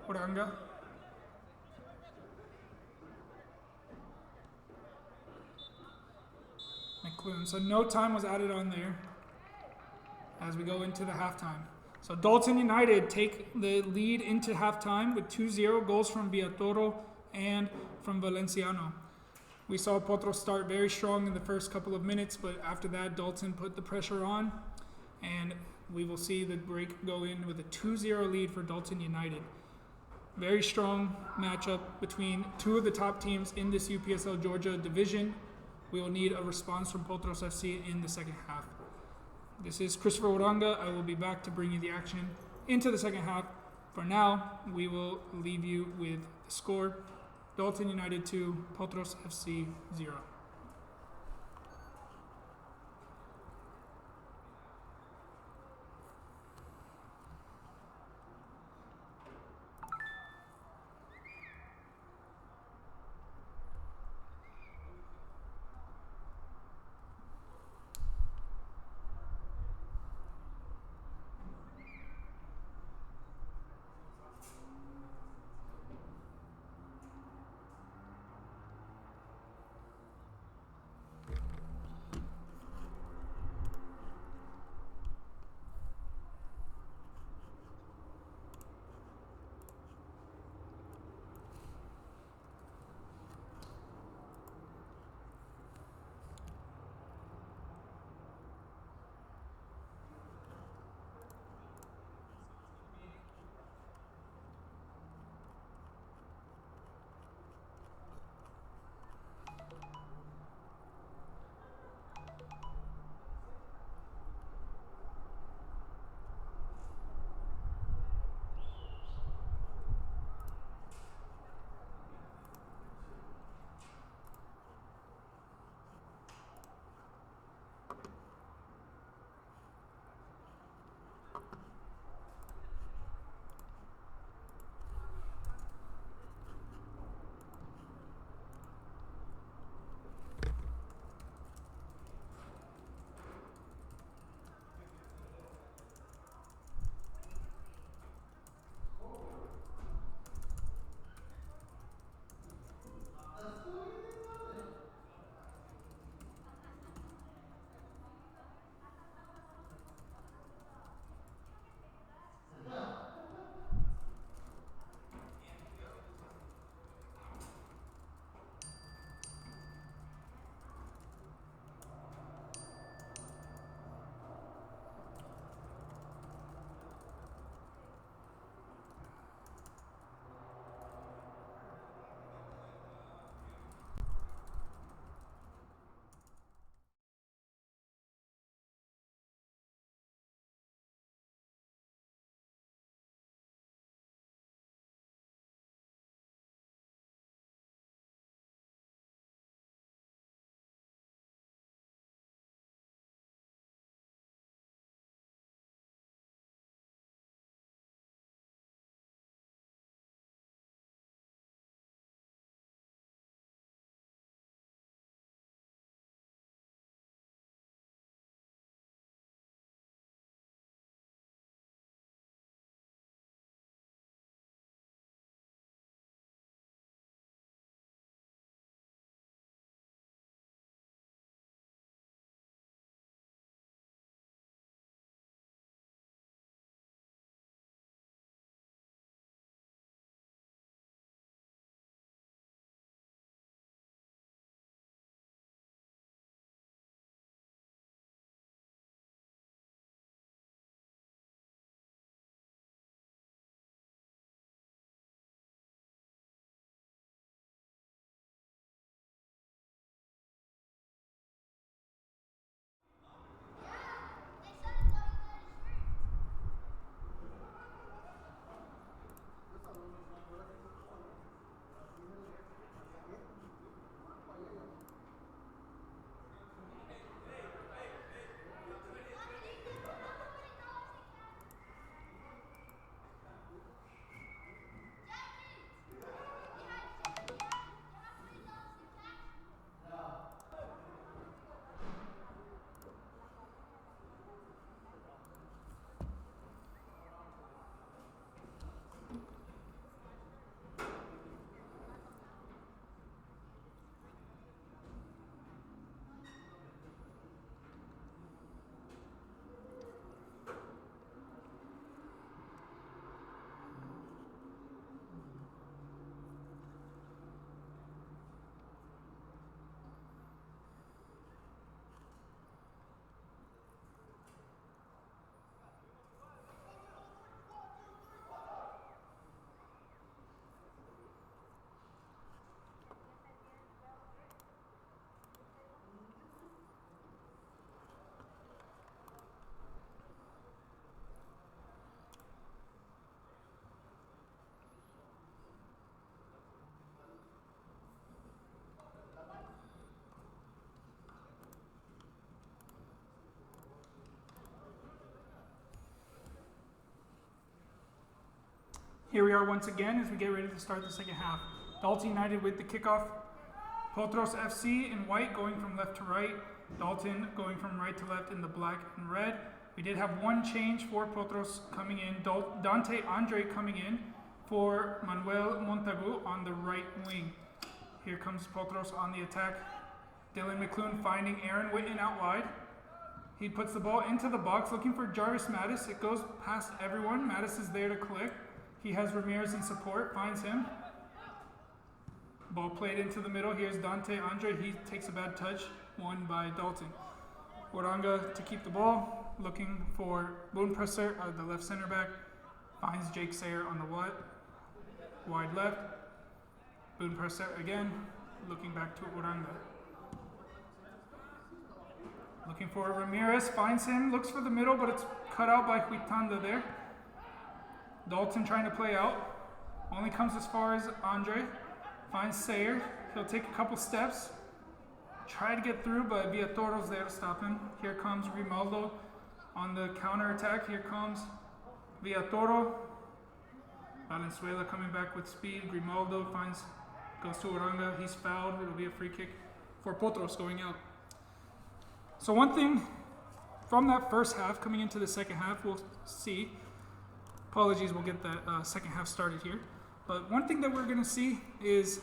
Uranga. McLuhan. So no time was added on there as we go into the halftime. So Dalton United take the lead into halftime with 2-0 goals from Villatoro and from Valenciano. We saw Potros start very strong in the first couple of minutes, but after that, Dalton put the pressure on, and we will see the break go in with a 2-0 lead for Dalton United. Very strong matchup between two of the top teams in this UPSL Georgia division. We will need a response from Potros FC in the second half. This is Christopher Uranga. I will be back to bring you the action into the second half. For now, we will leave you with the score. Dalton United 2, Potros FC 0. Here we are once again as we get ready to start the second half. Dalton United with the kickoff. Potros FC in white going from left to right. Dalton going from right to left in the black and red. We did have one change for Potros coming in. Dante Andre coming in for Manuel Montagu on the right wing. Here comes Potros on the attack. Dylan McClune finding Aaron Witten out wide. He puts the ball into the box looking for Jarvis Mattis. It goes past everyone. Mattis is there to collect. He has Ramirez in support, finds him. Ball played into the middle. Here's Dante Andre. He takes a bad touch, won by Dalton. Waranga to keep the ball, looking for Boone Presser, the left center back. Finds Jake Sayer on the wide left. Boone Presser again, looking back to Waranga. Looking for Ramirez, finds him, looks for the middle, but it's cut out by Huitanda there. Dalton trying to play out, only comes as far as Andre. Finds Sayer, he'll take a couple steps, try to get through, but Villatoro's there to stop him. Here comes Grimaldo on the counter attack. Here comes Villatoro. Valenzuela coming back with speed. Grimaldo goes to Waranga, he's fouled. It'll be a free kick for Potros going out. So one thing from that first half coming into the second half, we'll see. Apologies, we'll get that second half started here. But one thing that we're going to see is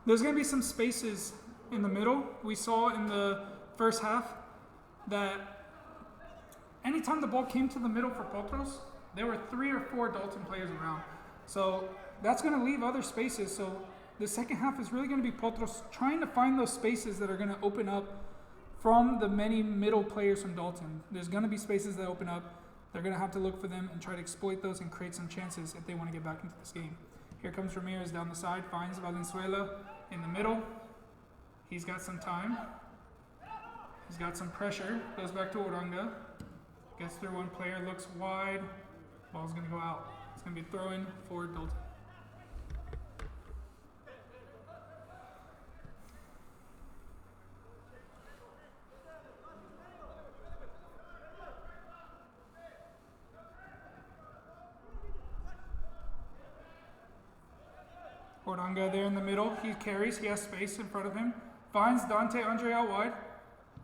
there's going to be some spaces in the middle. We saw in the first half that anytime the ball came to the middle for Potros, there were 3 or 4 Dalton players around. So that's going to leave other spaces. So the second half is really going to be Potros trying to find those spaces that are going to open up from the many middle players from Dalton. There's going to be spaces that open up. They're going to have to look for them and try to exploit those and create some chances if they want to get back into this game. Here comes Ramirez down the side, finds Valenzuela in the middle. He's got some time. He's got some pressure. Goes back to Waranga. Gets through one player, looks wide. Ball's going to go out. It's going to be throw-in for Dalton. Waranga there in the middle. He carries. He has space in front of him. Finds Dante Andre out wide.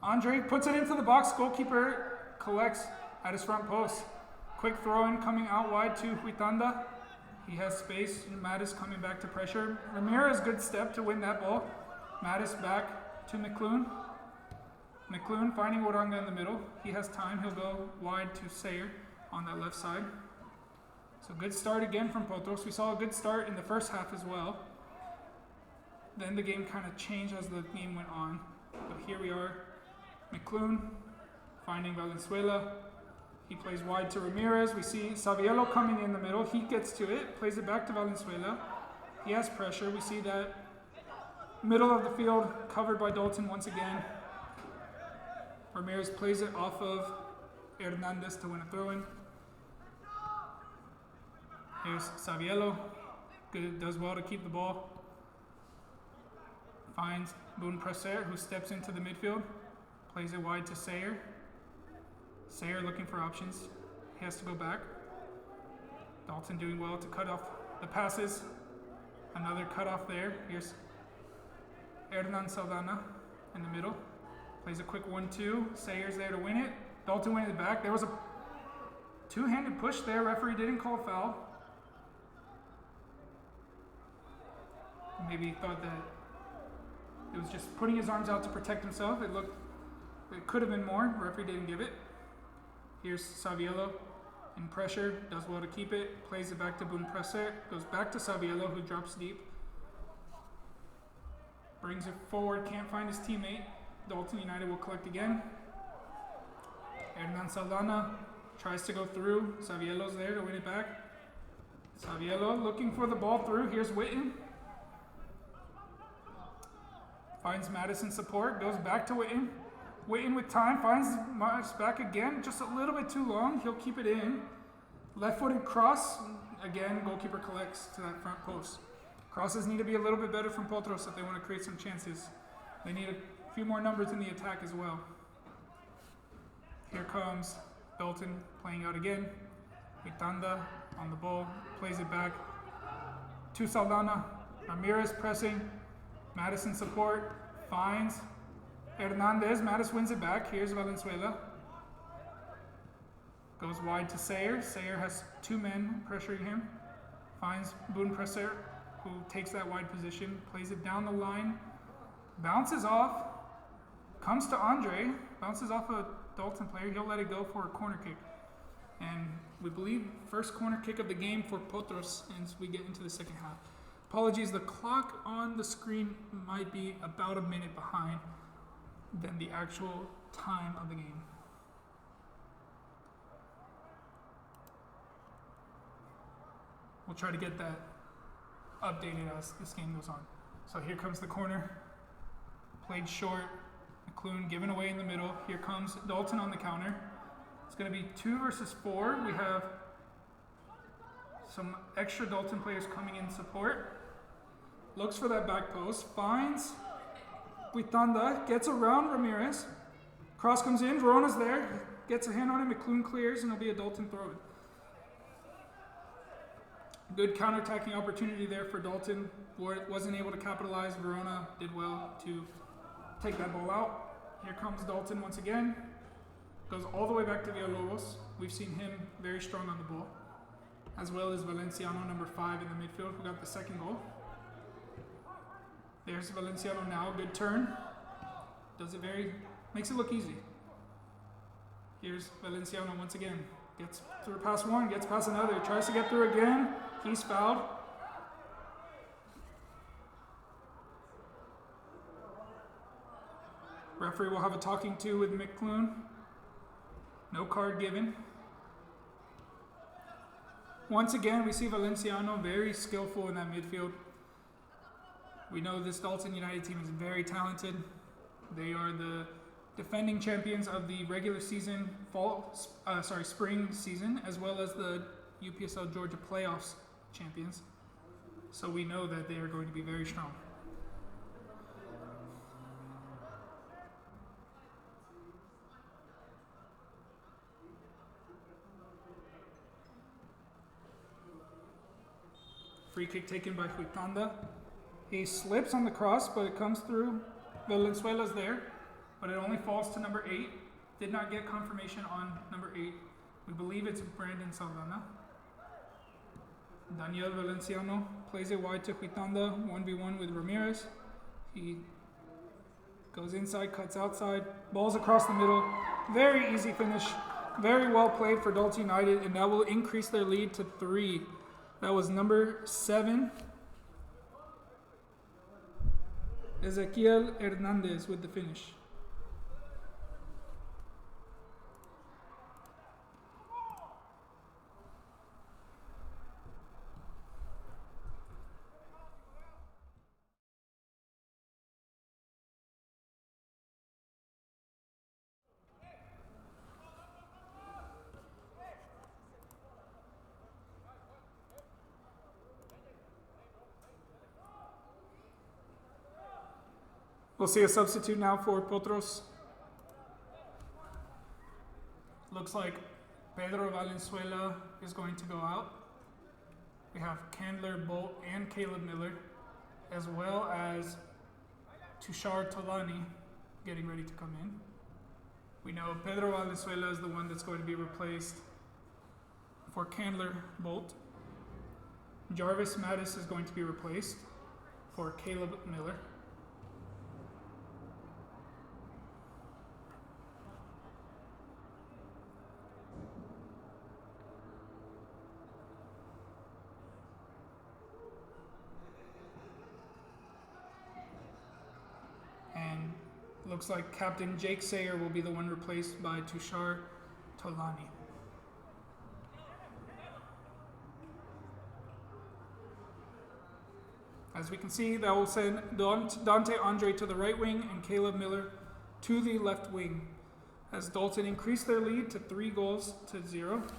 Andre puts it into the box. Goalkeeper collects at his front post. Quick throw-in coming out wide to Huitanda. He has space. Mattis coming back to pressure. Ramirez, good step to win that ball. Mattis back to McClune. McClune finding Waranga in the middle. He has time. He'll go wide to Sayer on that left side. So good start again from Potros. We saw a good start in the first half as well. Then the game kind of changed as the game went on. But here we are. McClune finding Valenzuela. He plays wide to Ramirez. We see Saviello coming in the middle. He gets to it, plays it back to Valenzuela. He has pressure. We see that middle of the field covered by Dalton once again. Ramirez plays it off of Hernandez to win a throw-in. Here's Saviello. Good, does well to keep the ball. Finds Boone Presser, who steps into the midfield. Plays it wide to Sayer. Sayer looking for options. He has to go back. Dalton doing well to cut off the passes. Another cut off there. Here's Hernan Saldana in the middle. Plays a quick 1-2. Sayer's there to win it. Dalton wins it back. There was a two-handed push there. Referee didn't call foul. Maybe he thought that it was just putting his arms out to protect himself. It could have been more. Referee didn't give it. Here's Saviello in pressure. Does well to keep it. Plays it back to Boone Presser. Goes back to Saviello, who drops deep. Brings it forward. Can't find his teammate. Dalton United will collect again. Hernan Saldana tries to go through. Saviello's there to win it back. Saviello looking for the ball through. Here's Witten. Finds Madison support, goes back to Witten. Witten with time, finds Mattis back again, just a little bit too long. He'll keep it in. Left-footed cross, again, goalkeeper collects to that front post. Crosses need to be a little bit better from Potros if they want to create some chances. They need a few more numbers in the attack as well. Here comes Dalton playing out again. Huitanda on the ball, plays it back to Saldana. Ramirez pressing. Madison support, finds Hernandez. Mattis wins it back. Here's Valenzuela. Goes wide to Sayer. Sayer has two men pressuring him. Finds Boone Presser, who takes that wide position, plays it down the line, bounces off, comes to Andre, bounces off a Dalton player. He'll let it go for a corner kick. And we believe first corner kick of the game for Potros as we get into the second half. Apologies, the clock on the screen might be about a minute behind than the actual time of the game. We'll try to get that updated as this game goes on. So here comes the corner. Played short. McClune given away in the middle. Here comes Dalton on the counter. It's going to be 2 versus 4. We have some extra Dalton players coming in support. Looks for that back post. Finds Huitanda. Gets around Ramirez. Cross comes in. Verona's there. Gets a hand on him. McClune clears, and it'll be a Dalton throw-in. Good counterattacking opportunity there for Dalton. Wasn't able to capitalize. Verona did well to take that ball out. Here comes Dalton once again. Goes all the way back to Villalobos. We've seen him very strong on the ball. As well as Valenciano, number 5 in the midfield, who got the second goal. There's Valenciano now. Good turn. Makes it look easy. Here's Valenciano once again. Gets through past one, gets past another. Tries to get through again. He's fouled. Referee will have a talking to with McClune. No card given. Once again, we see Valenciano very skillful in that midfield. We know this Dalton United team is very talented. They are the defending champions of the regular season, spring season, as well as the UPSL Georgia playoffs champions. So we know that they are going to be very strong. Free kick taken by Huitanda. He slips on the cross, but it comes through. Valenzuela's there, but it only falls to number 8. Did not get confirmation on number 8. We believe it's Brandon Saldana. Daniel Valenciano plays it wide to Huitanda, 1v1 with Ramirez. He goes inside, cuts outside, balls across the middle. Very easy finish. Very well played for Dalton United, and that will increase their lead to 3. That was number 7. Ezequiel Hernandez with the finish. We'll see a substitute now for Potros. Looks like Pedro Valenzuela is going to go out. We have Candler, Bolt, and Caleb Miller, as well as Tushar Tolani getting ready to come in. We know Pedro Valenzuela is the one that's going to be replaced for Candler, Bolt. Jarvis Mattis is going to be replaced for Caleb Miller. Looks like Captain Jake Sayer will be the one replaced by Tushar Tolani. As we can see, that will send Dante Andre to the right wing and Caleb Miller to the left wing, as Dalton increased their lead to 3-0.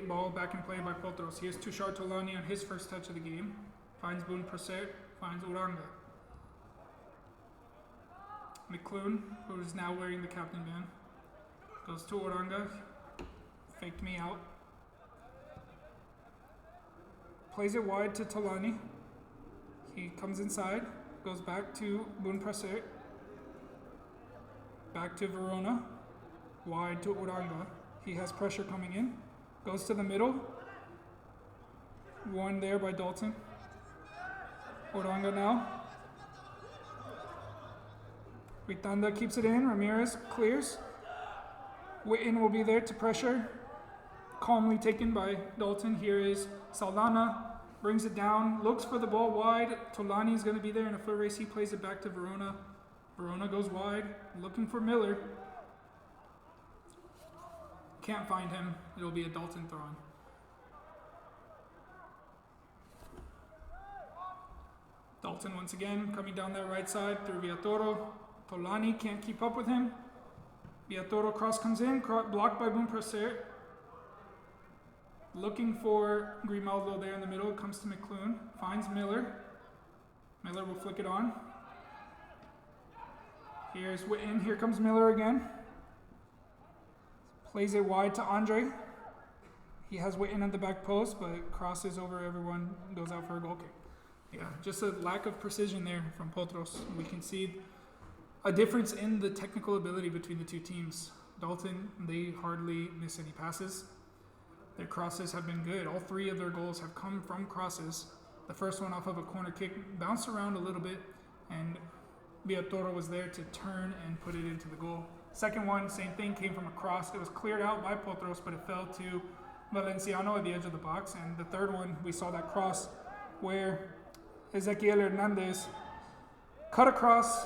Ball back in play by Potros. Here's Tushar Tolani on his first touch of the game. Finds Boone Presser. Finds Uranga. McClune, who is now wearing the captain band, goes to Oranga. Faked me out. Plays it wide to Tolani. He comes inside, goes back to Bun Praser. Back to Verona. Wide to Oranga. He has pressure coming in. Goes to the middle. One there by Dalton. Oranga now. Ritanda keeps it in. Ramirez clears. Witten will be there to pressure. Calmly taken by Dalton. Here is Saldana. Brings it down. Looks for the ball wide. Tolani is going to be there in a foot race. He plays it back to Verona. Verona goes wide. Looking for Miller. Can't find him. It'll be a Dalton throw-in. Dalton once again coming down that right side through Villatoro. Tolani can't keep up with him. Villatoro cross comes in, blocked by Bun Praser. Looking for Grimaldo there in the middle. Comes to McClune. Finds Miller. Miller will flick it on. Here's Witten. Here comes Miller again. Plays it wide to Andre. He has Witten at the back post, but crosses over everyone, goes out for a goal kick. Yeah, just a lack of precision there from Potros. We can see a difference in the technical ability between the two teams. Dalton, they hardly miss any passes. Their crosses have been good. All three of their goals have come from crosses. The first one off of a corner kick, bounced around a little bit, and Villatoro was there to turn and put it into the goal. Second one, same thing, came from a cross. It was cleared out by Potros, but it fell to Valenciano at the edge of the box. And the third one, we saw that cross where Ezequiel Hernandez cut across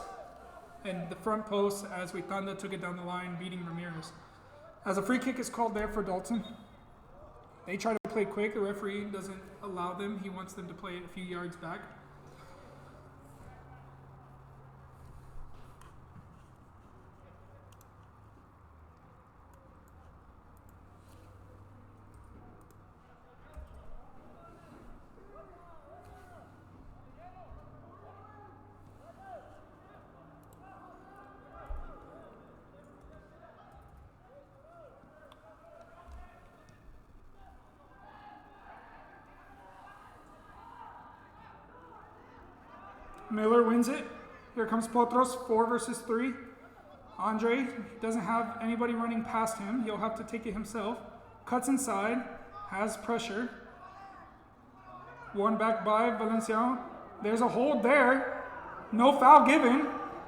and the front post as Ritanda took it down the line, beating Ramirez. As a free kick is called there for Dalton. They try to play quick. The referee doesn't allow them. He wants them to play it a few yards back. Miller wins it. Here comes Potros, 4 versus 3. Andre doesn't have anybody running past him. He'll have to take it himself. Cuts inside, has pressure. One back by Valenciano. There's a hold there. No foul given.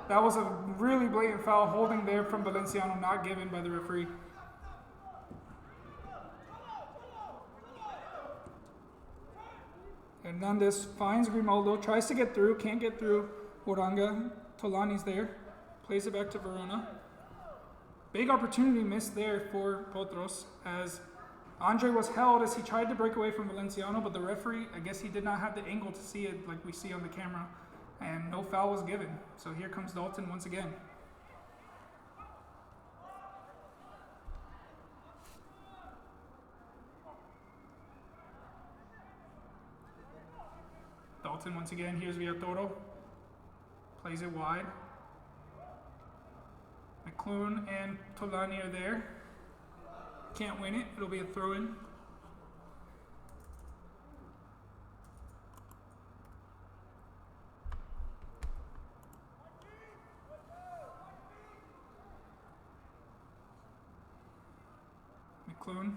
That was a really blatant foul holding there from Valenciano, not given by the referee. Hernandez finds Grimaldo, tries to get through, can't get through Oranga. Tolani's there, plays it back to Verona. Big opportunity missed there for Potros as Andre was held as he tried to break away from Valenciano, but the referee, I guess he did not have the angle to see it like we see on the camera, and no foul was given. So here comes Dalton once again. Dalton once again, here's Villatoro. Plays it wide. McClune and Tolani are there. Can't win it, it'll be a throw-in. McClune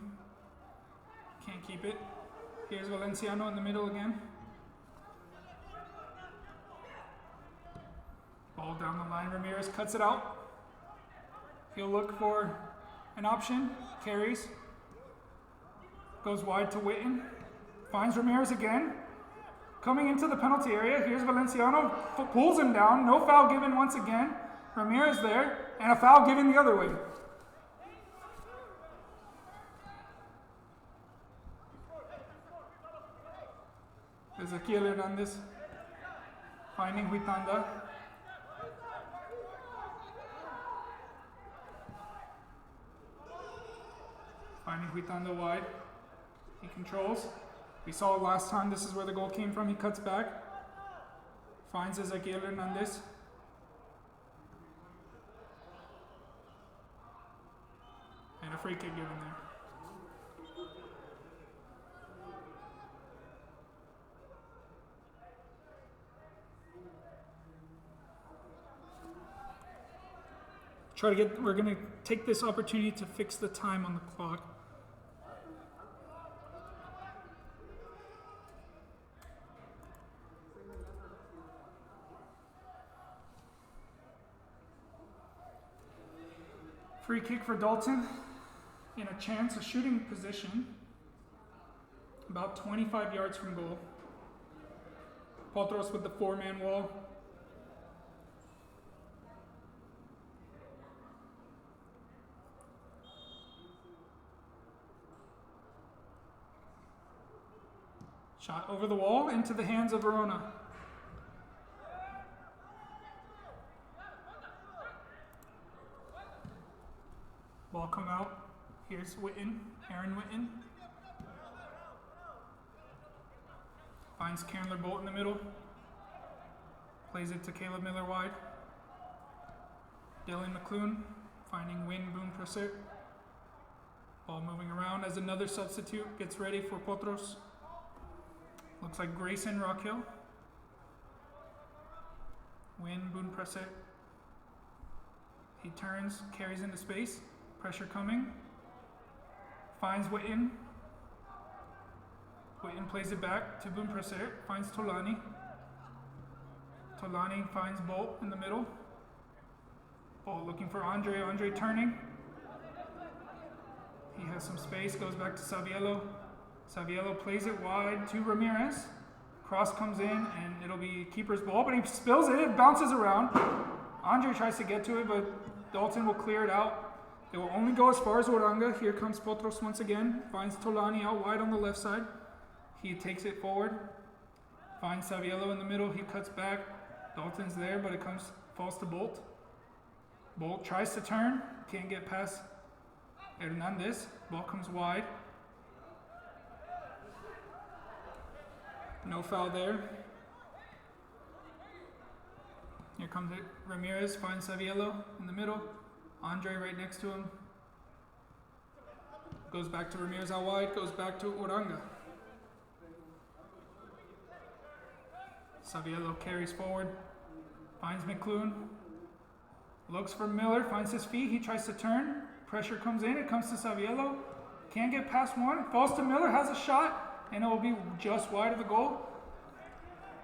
can't keep it. Here's Valenciano in the middle again. Ball down the line, Ramirez cuts it out. He'll look for an option, carries. Goes wide to Witten. Finds Ramirez again. Coming into the penalty area, here's Valenciano, pulls him down. No foul given once again. Ramirez there, and a foul given the other way. Ezequiel Hernandez finding Huitanda. Finding Huitanda wide. He controls. We saw it last time. This is where the goal came from. He cuts back. Finds Ezequiel Hernandez. free kick given there. We're going to take this opportunity to fix the time on the clock. Free kick for Dalton in a shooting position, about 25 yards from goal. Potros with the 4-man wall. Shot over the wall into the hands of Verona. Ball come out. Here's Aaron Witten. Finds Candler Bolt in the middle. Plays it to Caleb Miller wide. Dylan McClune finding Win Boom Presser. Ball moving around as another substitute gets ready for Potros. Looks like Grayson Rockhill. Win Boom Presser. He turns, carries into space. Pressure coming. Finds Witten. Witten plays it back to Boom Presser. Finds Tolani. Tolani finds Bolt in the middle. Bolt looking for Andre. Andre turning. He has some space. Goes back to Saviello. Saviello plays it wide to Ramirez. Cross comes in and it'll be keeper's ball, but he spills it. It bounces around. Andre tries to get to it, but Dalton will clear it out. It will only go as far as Oranga. Here comes Potros once again. Finds Tolani out wide on the left side. He takes it forward. Finds Saviello in the middle. He cuts back. Dalton's there, but it falls to Bolt. Bolt tries to turn. Can't get past Hernandez. Ball comes wide. No foul there. Here comes it. Ramirez finds Saviello in the middle. Andre right next to him. Goes back to Ramirez out wide. Goes back to Oranga. Saviello carries forward. Finds McClune. Looks for Miller. Finds his feet. He tries to turn. Pressure comes in. It comes to Saviello. Can't get past one. Falls to Miller. Has a shot. And it will be just wide of the goal.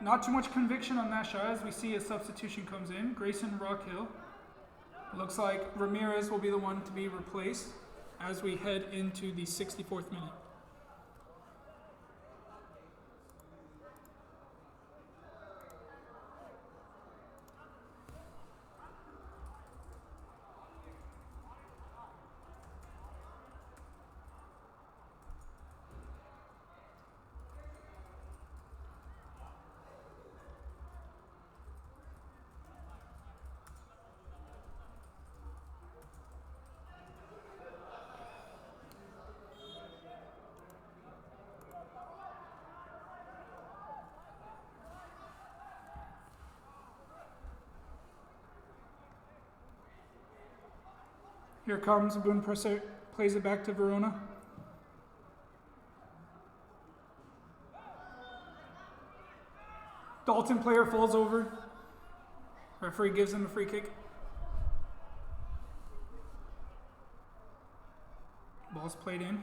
Not too much conviction on that shot as we see a substitution comes in. Grayson Rockhill. Looks like Ramirez will be the one to be replaced as we head into the 64th minute. Here comes Boone Presser, plays it back to Verona. Dalton player falls over. Referee gives him a free kick. Ball's played in.